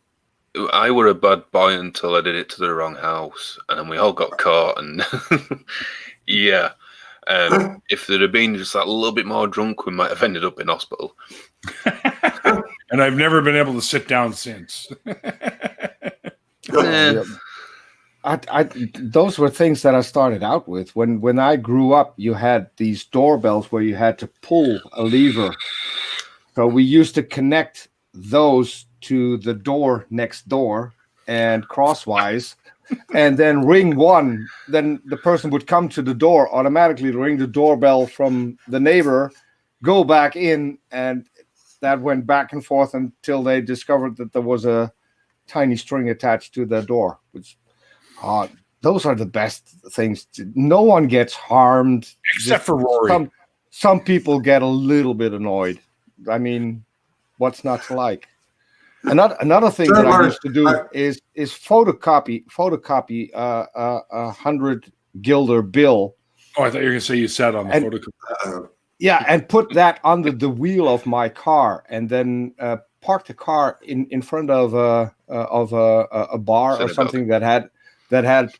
I were a bad boy until I did it to the wrong house, and then we all got caught. And yeah, if there'd have been just that little bit more drunk, we might have ended up in hospital. And I've never been able to sit down since. Those were things that I started out with. When I grew up, you had these doorbells where you had to pull a lever. So we used to connect those to the door next door and crosswise, and then ring one. Then the person would come to the door, automatically ring the doorbell from the neighbor, go back in, and that went back and forth until they discovered that there was a tiny string attached to the door. Which, those are the best things. No one gets harmed except for Rory. Some people get a little bit annoyed. I mean, what's not to like? Another thing that I used to do is photocopy 100 guilder bill. Oh, I thought you were going to say you sat on the photocopy. Yeah, and put that under the wheel of my car, and then park the car in front of a bar or something that had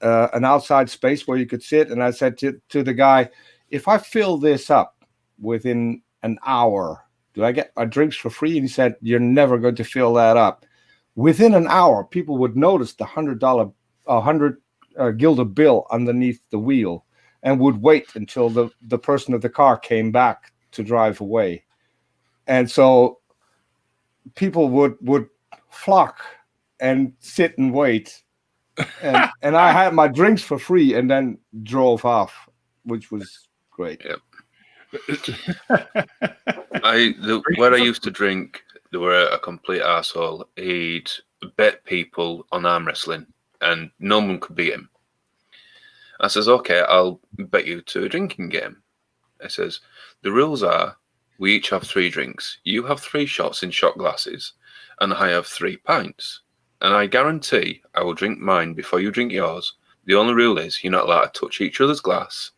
an outside space where you could sit. And I said to the guy, if I fill this up within an hour, do I get my drinks for free? And he said, you're never going to fill that up. Within an hour, people would notice the $100 guilder bill underneath the wheel, and would wait until the person of the car came back to drive away. And so people would flock and sit and wait. And I had my drinks for free and then drove off, which was great. Yep. Where I used to drink, there were a complete arsehole. He'd bet people on arm wrestling, and no one could beat him. I says, okay, I'll bet you to a drinking game. It says, the rules are, we each have 3 drinks. You have 3 shots in shot glasses, and I have 3 pints. And I guarantee I will drink mine before you drink yours. The only rule is you're not allowed to touch each other's glass,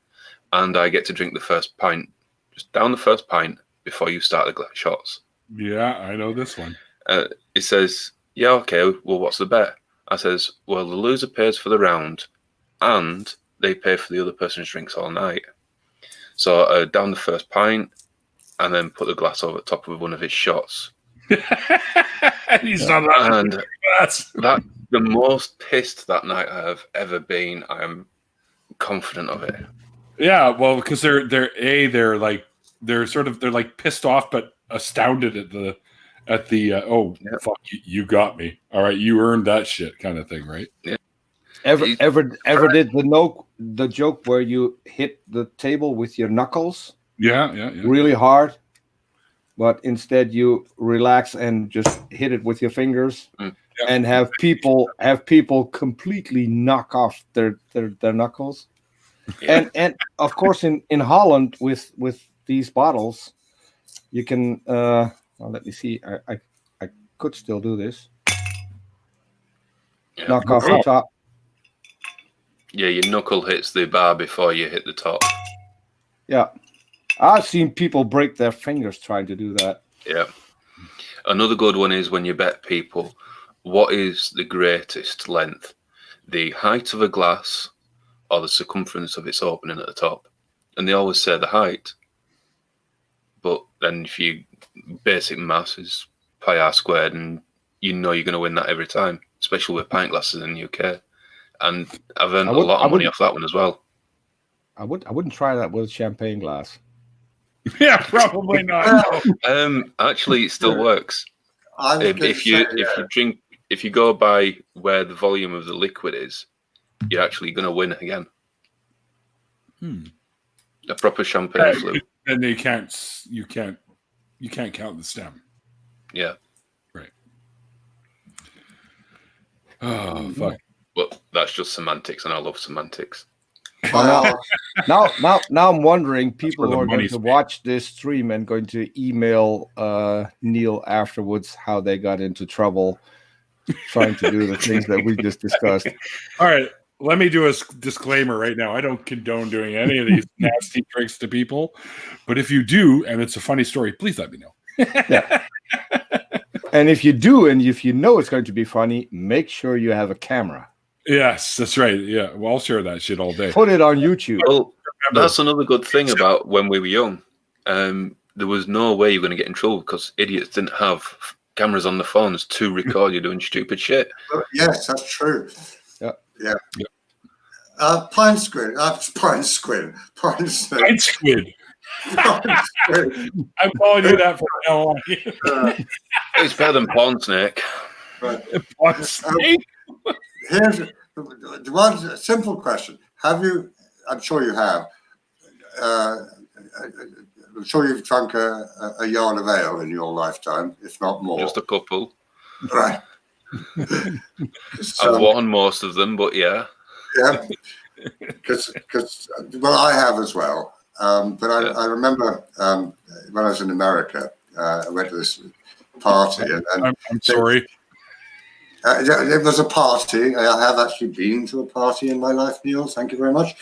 and I get to drink the first pint, just down the first pint before you start the shots. Yeah, I know this one. It says, yeah, okay, well, what's the bet? I says, well, the loser pays for the round, and they pay for the other person's drinks all night. So down the first pint, and then put the glass over the top of one of his shots. He's not that. And that's the most pissed that night I have ever been. I am confident of it. Yeah, well, because they're like pissed off but astounded at the fuck, you got me. All right, you earned that shit kind of thing, right? Yeah. Ever did the joke where you hit the table with your knuckles? Yeah. Really hard, but instead you relax and just hit it with your fingers, and have people completely knock off their knuckles. Yeah. And of course in Holland with these bottles, you can let me see. I could still do this. Yeah. Knock off the top. Yeah, your knuckle hits the bar before you hit the top. Yeah. I've seen people break their fingers trying to do that. Yeah. Another good one is when you bet people, what is the greatest length? The height of a glass or the circumference of its opening at the top? And they always say the height. But then if you basic maths is pi r squared, and you know you're going to win that every time, especially with pint glasses in the UK. And I've earned a lot of money off that one as well. I wouldn't try that with a champagne glass. Yeah, probably not. Actually, it still works. If you go by where the volume of the liquid is, you're actually going to win again. A proper champagne flute. And you can't count the stem. Yeah. Right. Oh fuck. But that's just semantics, and I love semantics. Now I'm wondering, people who are going to watch this stream and going to email Neil afterwards how they got into trouble trying to do the things that we just discussed. All right, let me do a disclaimer right now. I don't condone doing any of these nasty tricks to people, but if you do, and it's a funny story, please let me know. Yeah. And if you do, and if you know it's going to be funny, make sure you have a camera. Yes, that's right. Yeah, well, I'll share that shit all day. Put it on YouTube. Well, that's another good thing about when we were young. There was no way you were going to get in trouble because idiots didn't have cameras on the phones to record you doing stupid shit. Yes, that's true. Yeah. Pine squid. Pine squid. I'm calling you that from now on. It's better than pawn snake. Right. Pawn snake? Here's one simple question. Have you, I'm sure you have, I'm sure you've drunk a yard of ale in your lifetime, if not more. Just a couple. Right. I've won most of them, but yeah. Yeah. Because well, I have as well. But I remember when I was in America, I went to this party. And I'm sorry. It was a party. I have actually been to a party in my life, Neil. Thank you very much.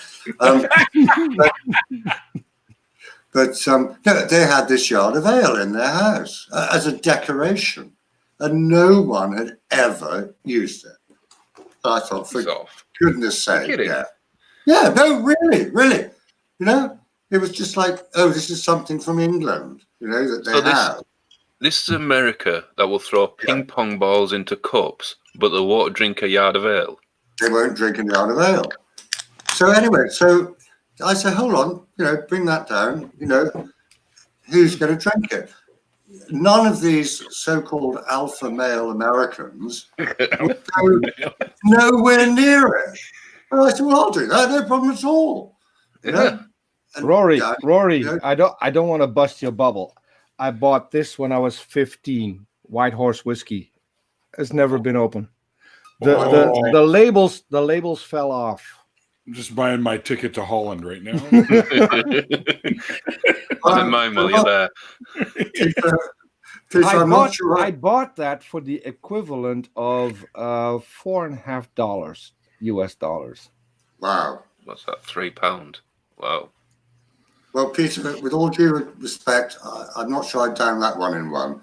But they had this yard of ale in their house as a decoration, and no one had ever used it. I thought, for goodness sake, yeah, no, really, you know, it was just like, oh, this is something from England, you know, that they have. This is America that will throw ping pong balls into cups, but they won't drink a yard of ale. They won't drink a yard of ale. So anyway, so I said, hold on, you know, bring that down. You know, who's going to drink it? None of these so-called alpha male Americans would go nowhere near it. And I said, well, I'll do that, no problem at all. You know? And, Rory, you know, I don't want to bust your bubble. I bought this when I was 15. White Horse whiskey. It's never been open. The labels fell off. I'm just buying my ticket to Holland right now. In mind while you're there. I bought that for the equivalent of $4.50 US dollars. Wow. What's that? £3? Wow. Well, Peter, with all due respect, I'm not sure I'd down that one in one.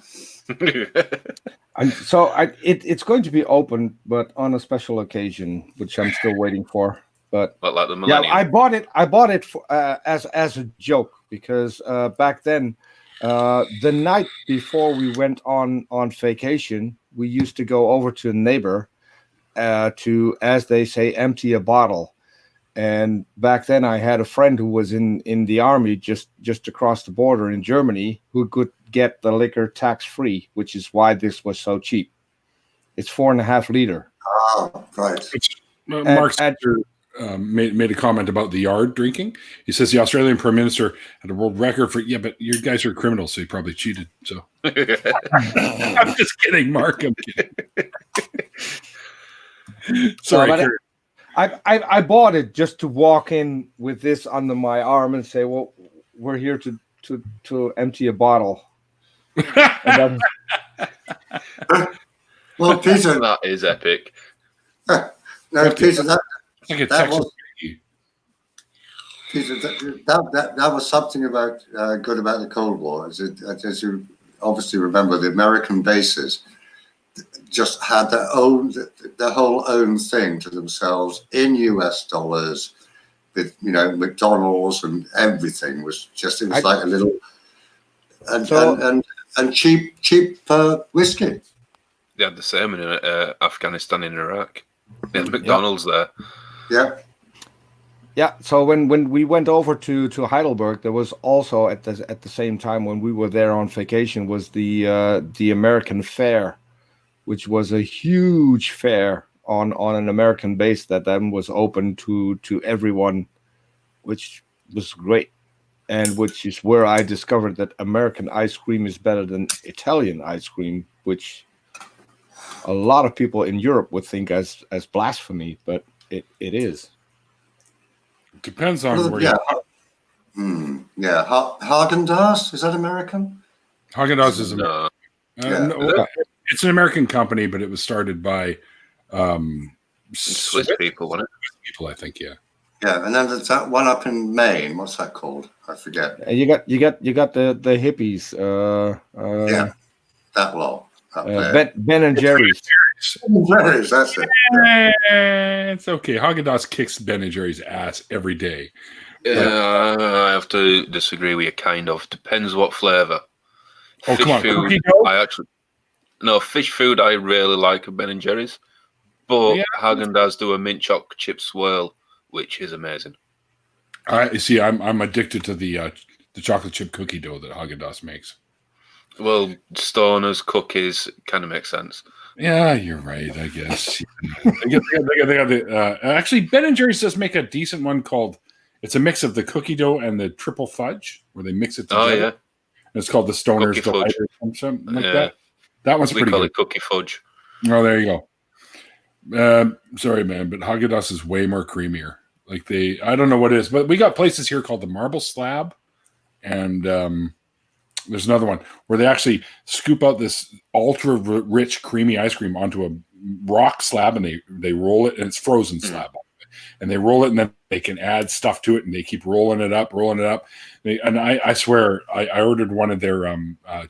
It's going to be open, but on a special occasion, which I'm still waiting for. But like the Millennium. I bought it for, as a joke because back then, the night before we went on vacation, we used to go over to a neighbor to, as they say, empty a bottle. And back then, I had a friend who was in the army just across the border in Germany who could get the liquor tax-free, which is why this was so cheap. It's 4.5 liter. Oh, right. Mark made a comment about the yard drinking. He says the Australian Prime Minister had a world record for, but you guys are criminals, so you probably cheated. So I'm just kidding, Mark. I'm kidding. Sorry, I bought it just to walk in with this under my arm and say, well, we're here to empty a bottle. Well, Peter, that is epic. No, Peter, that was something about good about the Cold War. As you obviously remember, the American bases just had their whole own thing to themselves in US dollars, with McDonald's and everything was like a little and cheap whiskey. They had the same in Afghanistan and Iraq. They had McDonald's there. Yeah. Yeah. So when we went over to Heidelberg, there was also at the same time when we were there on vacation was the American Fair, which was a huge fair on an American base that then was open to everyone, which was great. And which is where I discovered that American ice cream is better than Italian ice cream, which a lot of people in Europe would think as blasphemy, but it is. Depends on where you are. Yeah. Häagen-Dazs, is that American? Häagen-Dazs is American. It's an American company, but it was started by Swiss people, wasn't it? People, I think, yeah. Yeah, and then there's that one up in Maine. What's that called? I forget. You got the hippies. Yeah, that one. Ben and Jerry's. Jerry's, that's it. Yeah. It's okay. Häagen-Dazs kicks Ben and Jerry's ass every day. I have to disagree with you. Kind of depends what flavor. Oh, fish come on! Food, fish food. I really like at Ben and Jerry's, but Häagen-Dazs do a mint chocolate chip swirl, which is amazing. I see. I'm addicted to the chocolate chip cookie dough that Häagen-Dazs makes. Well, Stoner's cookies kind of make sense. Yeah, you're right. I guess. Actually, Ben and Jerry's does make a decent one called. It's a mix of the cookie dough and the triple fudge, where they mix it together. Oh yeah. And it's called the Stoner's Delight or something like that. That one's pretty good. We call it cookie fudge. Oh, there you go. Sorry, man, but Häagen-Dazs is way more creamier. Like I don't know what it is, but we got places here called the Marble Slab, and there's another one where they actually scoop out this ultra rich, creamy ice cream onto a rock slab, and they roll it, and it's frozen slab, and they roll it, and then they can add stuff to it, and they keep rolling it up. And I swear, I ordered one of their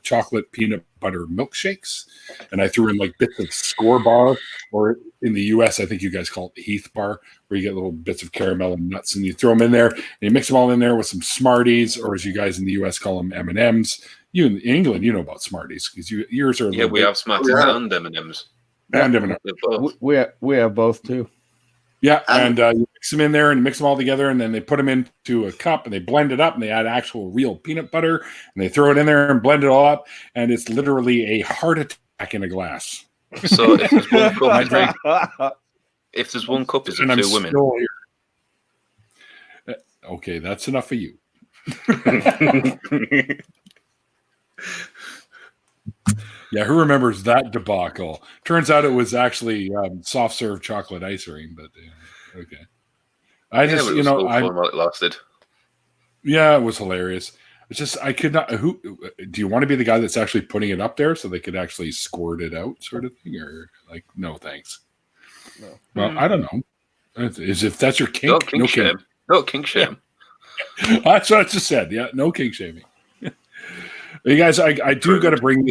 chocolate peanut butter milkshakes, and I threw in like bits of Score bar, or in the U.S., I think you guys call it the Heath bar, where you get little bits of caramel and nuts, and you throw them in there, and you mix them all in there with some Smarties, or as you guys in the U.S. call them, M&Ms. You in England, you know about Smarties because yours are. Yeah, we have Smarties and M&Ms. And M&Ms. We have both too. Yeah, and you mix them in there and mix them all together, and then they put them into a cup and they blend it up, and they add actual real peanut butter, and they throw it in there and blend it all up, and it's literally a heart attack in a glass. So if there's one cup, if there's one cup, is it two women? Okay, that's enough for you. Yeah, who remembers that debacle? Turns out it was actually soft serve chocolate ice cream, but okay. I just, it was so fun while it lasted. Yeah, it was hilarious. It's just I could not. Who do you want to be the guy that's actually putting it up there so they could actually squirt it out, sort of thing, or like no thanks. No. Well, I don't know. Is if that's your kink? No kink shame. No kink shame. Yeah. That's what I just said. Yeah, no kink shaming. You guys, I do got to bring.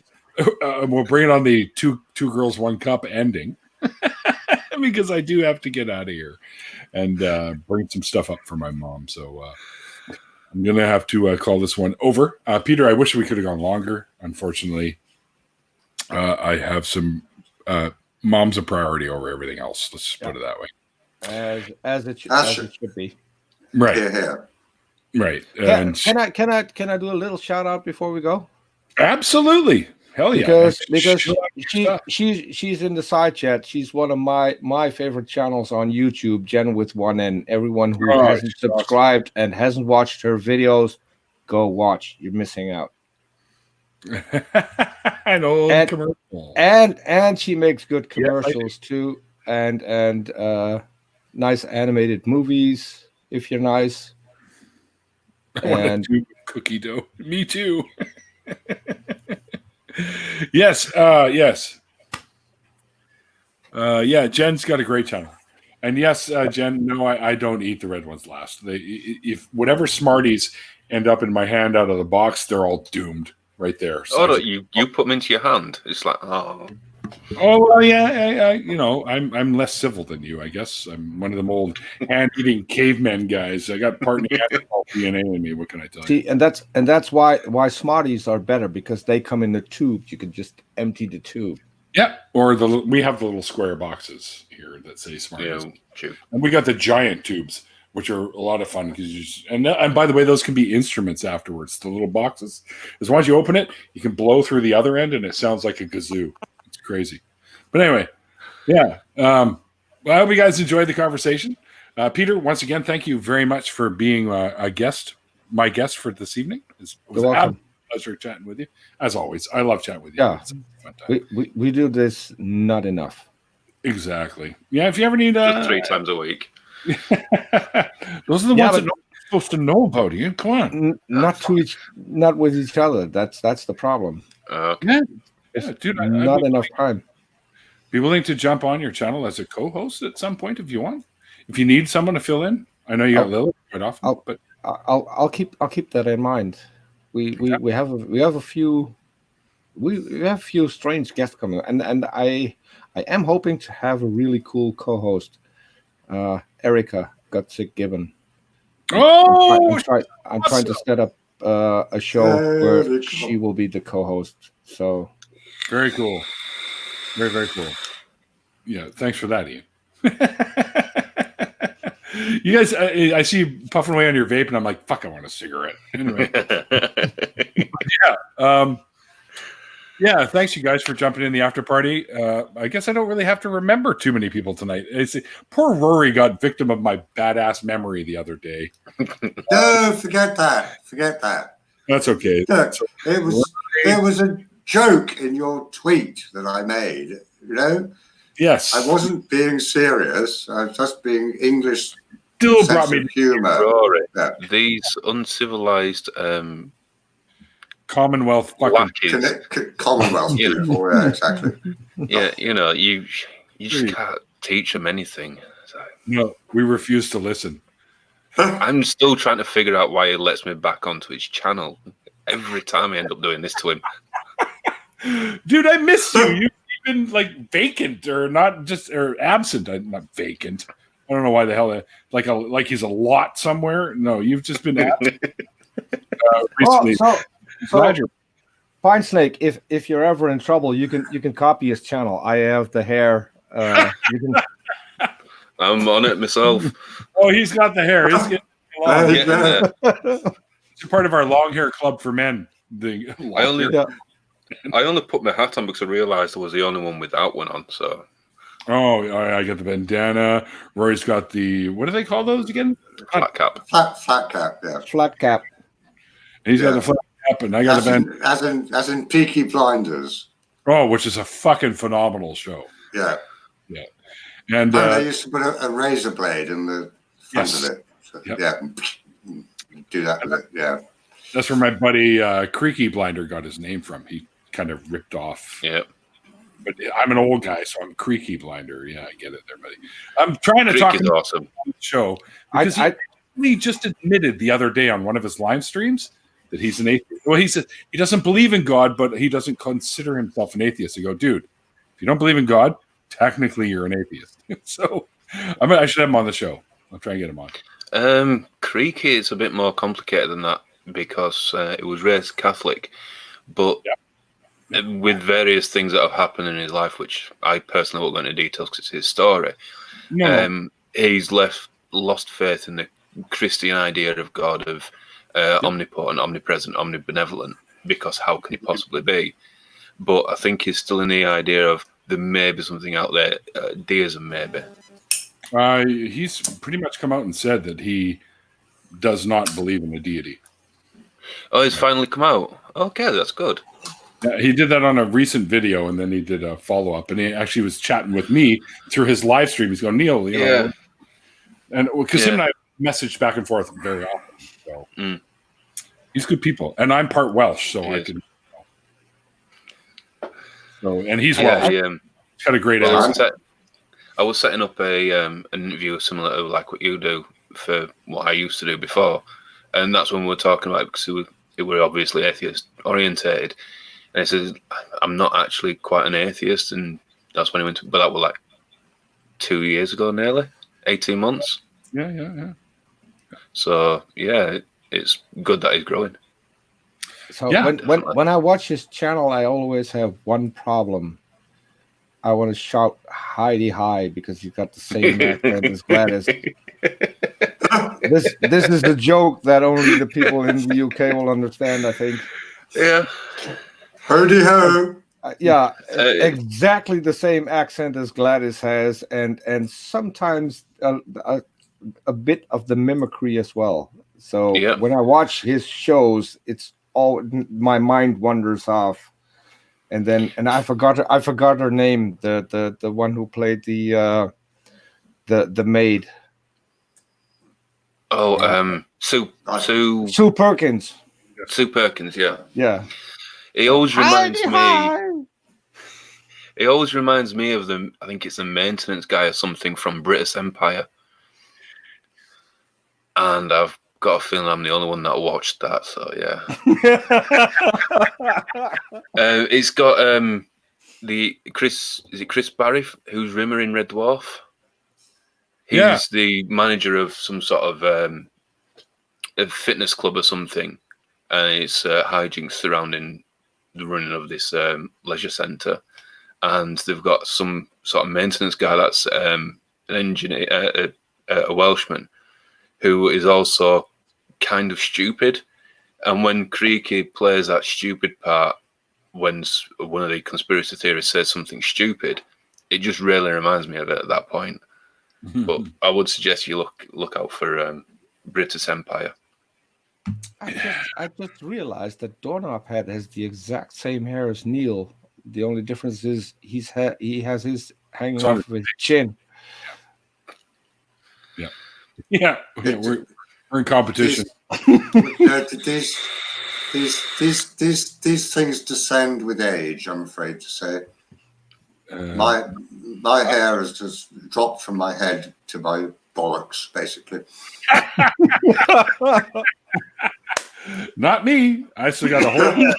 We'll bring it on the two girls, one cup ending because I do have to get out of here and bring some stuff up for my mom. So I'm gonna have to call this one over. Peter, I wish we could have gone longer. Unfortunately, I have some. Mom's a priority over everything else. Let's just put it that way. As it should be. Right. Yeah. Right. Can I do a little shout out before we go? Absolutely. Hell yeah. Because she's in the side chat. She's one of my favorite channels on YouTube, Jen with one N. Everyone who hasn't subscribed and hasn't watched her videos, go watch. You're missing out. An old commercial. And she makes good commercials too, and nice animated movies if you're nice. And cookie dough. Me too. Yes. Yes. Yeah, Jen's got a great channel. And yes, Jen, no, I don't eat the red ones last. If whatever Smarties end up in my hand out of the box, they're all doomed right there. So no, you put them into your hand. It's like, oh. Oh well, yeah. I'm less civil than you, I guess. I'm one of them old hand-eating cavemen guys. I got part Neanderthal DNA in me. What can I tell you? See, and that's why Smarties are better, because they come in the tube. You can just empty the tube. Yeah, or we have the little square boxes here that say Smarties. Yeah, and we got the giant tubes, which are a lot of fun because and by the way, those can be instruments afterwards. The little boxes, as once you open it, you can blow through the other end, and it sounds like a kazoo. Crazy. But anyway, yeah. Well, I hope you guys enjoyed the conversation. Peter, once again, thank you very much for being my guest for this evening. It was a pleasure chatting with you. As always, I love chatting with you. Yeah. We do this not enough. Exactly. Yeah, if you ever need... 3 times a week. Those are the ones that nobody's supposed to know about you. Come on. Not with each other. That's the problem. Okay. Yeah. It's dude, not enough time. Be willing to jump on your channel as a co-host at some point if you want. If you need someone to fill in, I know you got Lily quite often, but I'll keep that in mind. We have a few strange guests coming, and I am hoping to have a really cool co-host, Erica Gutsick Gibbon. Oh, I'm trying to set up a show where she will be the co-host. So. Very cool. Very, very cool. Yeah, thanks for that, Ian. You guys, I see you puffing away on your vape, and I'm like, fuck, I want a cigarette. Anyway. Yeah, thanks, you guys, for jumping in the after party. I guess I don't really have to remember too many people tonight. Poor Rory got victim of my badass memory the other day. No, forget that. That's okay. Look, it was a joke in your tweet that I made, you know? Yes. I wasn't being serious. I was just being English. Still brought me humor. Yeah. These uncivilized Commonwealth fucking Commonwealth people, yeah, exactly. Yeah, you just can't teach them anything. So. No, we refuse to listen. I'm still trying to figure out why he lets me back onto his channel. Every time I end up doing this to him. Dude, I miss you. You've been like vacant or absent. Not vacant. I don't know why the hell like he's a lot somewhere. No, you've just been absent. Recently. So Pine Snake, if you're ever in trouble, you can copy his channel. I have the hair. You can. I'm on it myself. Oh, he's got the hair. He's getting long. It's part of our long hair club for men. I only put my hat on because I realized I was the only one without one on. So. Oh, I got the bandana. Rory's got the, what do they call those again? Flat cap. Flat cap, yeah. Flat cap. And he's got the flat cap, and I got a bandana. As in Peaky Blinders. Oh, which is a fucking phenomenal show. Yeah. And they used to put a razor blade in the Yes. Under it. So, yeah. Do that with it. Yeah. That's where my buddy Creaky Blinder got his name from. He kind of ripped off. Yeah. But I'm an old guy, so I'm Creaky Blinder. Yeah, I get it there, buddy. I'm trying to talk about awesome. on the show because he just admitted the other day on one of his live streams that he's an atheist. Well, he said he doesn't believe in God, but he doesn't consider himself an atheist. I go, dude, if you don't believe in God, technically you're an atheist. So I should have him on the show. I'll try and get him on. Creaky is a bit more complicated than that because it was raised Catholic, but with various things that have happened in his life, which I personally won't go into details because it's his story. He's lost faith in the Christian idea of God, of omnipotent, omnipresent, omnibenevolent, because how can he possibly be? But I think he's still in the idea of there may be something out there, deism maybe. He's pretty much come out and said that he does not believe in a deity. Oh, he's finally come out. Okay, that's good. Yeah, he did that on a recent video, and then he did a follow-up, and he actually was chatting with me through his live stream. He's going, Neil, you know, and because him and I message back and forth very often. So he's good people, and I'm part Welsh, so I can. So, and he's Welsh. He's got a great accent. I was setting up an interview similar to like what you do for what I used to do before, and that's when we were talking about it because we were obviously atheist orientated. And he says, I'm not actually quite an atheist. And that's when he went to, but that was like 2 years ago, nearly 18 months. Yeah. So, yeah, it's good that he's growing. So when I watch his channel, I always have one problem. I want to shout Heidi High because he's got the same accent as Gladys. This is the joke that only the people in the UK will understand, I think. Yeah. Howdy ho. Exactly the same accent as Gladys has, and sometimes a bit of the mimicry as well. So when I watch his shows, it's all my mind wanders off, and I forgot her name, the one who played the maid. Oh, Sue Perkins. Sue Perkins, yeah. Yeah. He always reminds me. He always reminds me of the. I think it's a maintenance guy or something from British Empire, and I've got a feeling I'm the only one that watched that. So yeah. It's got the Chris. Is it Chris Barry who's Rimmer in Red Dwarf? He's the manager of some sort of a fitness club or something, and it's hijinks surrounding the running of this leisure centre, and they've got some sort of maintenance guy that's an engineer, a Welshman, who is also kind of stupid. And when Creaky plays that stupid part, when one of the conspiracy theorists says something stupid, it just really reminds me of it at that point. But I would suggest you look out for British Empire. I just realized that Doorknob Head has the exact same hair as Neil. The only difference is he has his hanging off of his chin. Yeah. We're in competition. These things descend with age, I'm afraid to say. My hair has just dropped from my head to my bollocks, basically. Not me. I still got a whole head.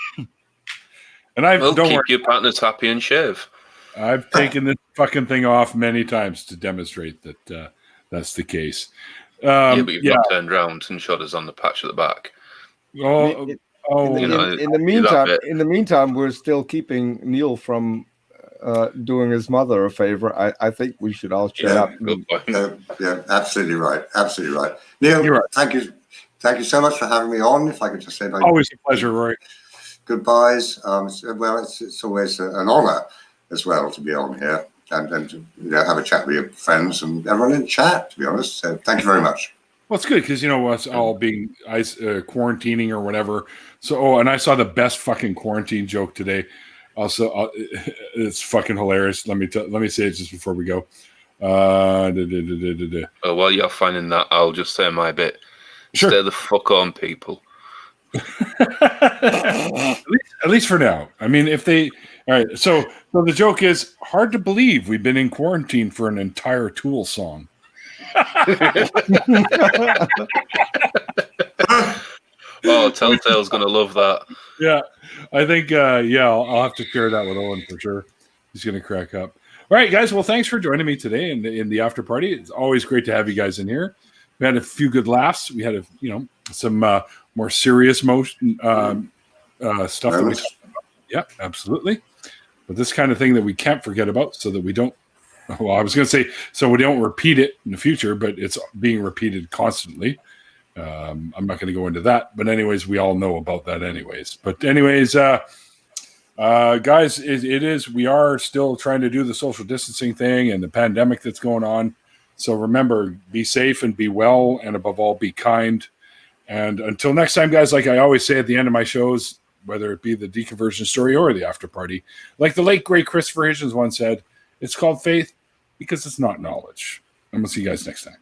And don't keep worry. Your partners happy and shave. I've taken this fucking thing off many times to demonstrate that that's the case. But you've not turned around and shot us on the patch at the back. In the meantime, we're still keeping Neil from doing his mother a favor. I think we should all shut up. Yeah, absolutely right. Absolutely right. Neil, you're right. Thank you so much for having me on. If I could just say always a pleasure, Roy. Goodbyes. It's always an honor as well to be on here and to have a chat with your friends and everyone in chat, to be honest. So thank you very much. Well, it's good because, us all being quarantining or whatever. So, and I saw the best fucking quarantine joke today. Also, it's fucking hilarious. Let me say it just before we go. While you're finding that, I'll just say my bit. Sure. Stay the fuck on, people. At least for now. I mean, if they... All right, so the joke is, hard to believe we've been in quarantine for an entire Tool song. Oh, Telltale's going to love that. Yeah, I think, I'll have to share that with Owen for sure. He's going to crack up. All right, guys. Well, thanks for joining me today in the after party. It's always great to have you guys in here. We had a few good laughs. We had some more serious stuff that we talked about. Yeah, absolutely. But this kind of thing that we can't forget about, so that we don't. Well, I was going to say so we don't repeat it in the future, but it's being repeated constantly. I'm not going to go into that, but anyways, we all know about that anyways. But anyways, guys, we are still trying to do the social distancing thing and the pandemic that's going on. So remember, be safe and be well, and above all, be kind. And until next time, guys, like I always say at the end of my shows, whether it be the deconversion story or the after party, like the late great Christopher Hitchens once said, it's called faith because it's not knowledge. And we'll see you guys next time.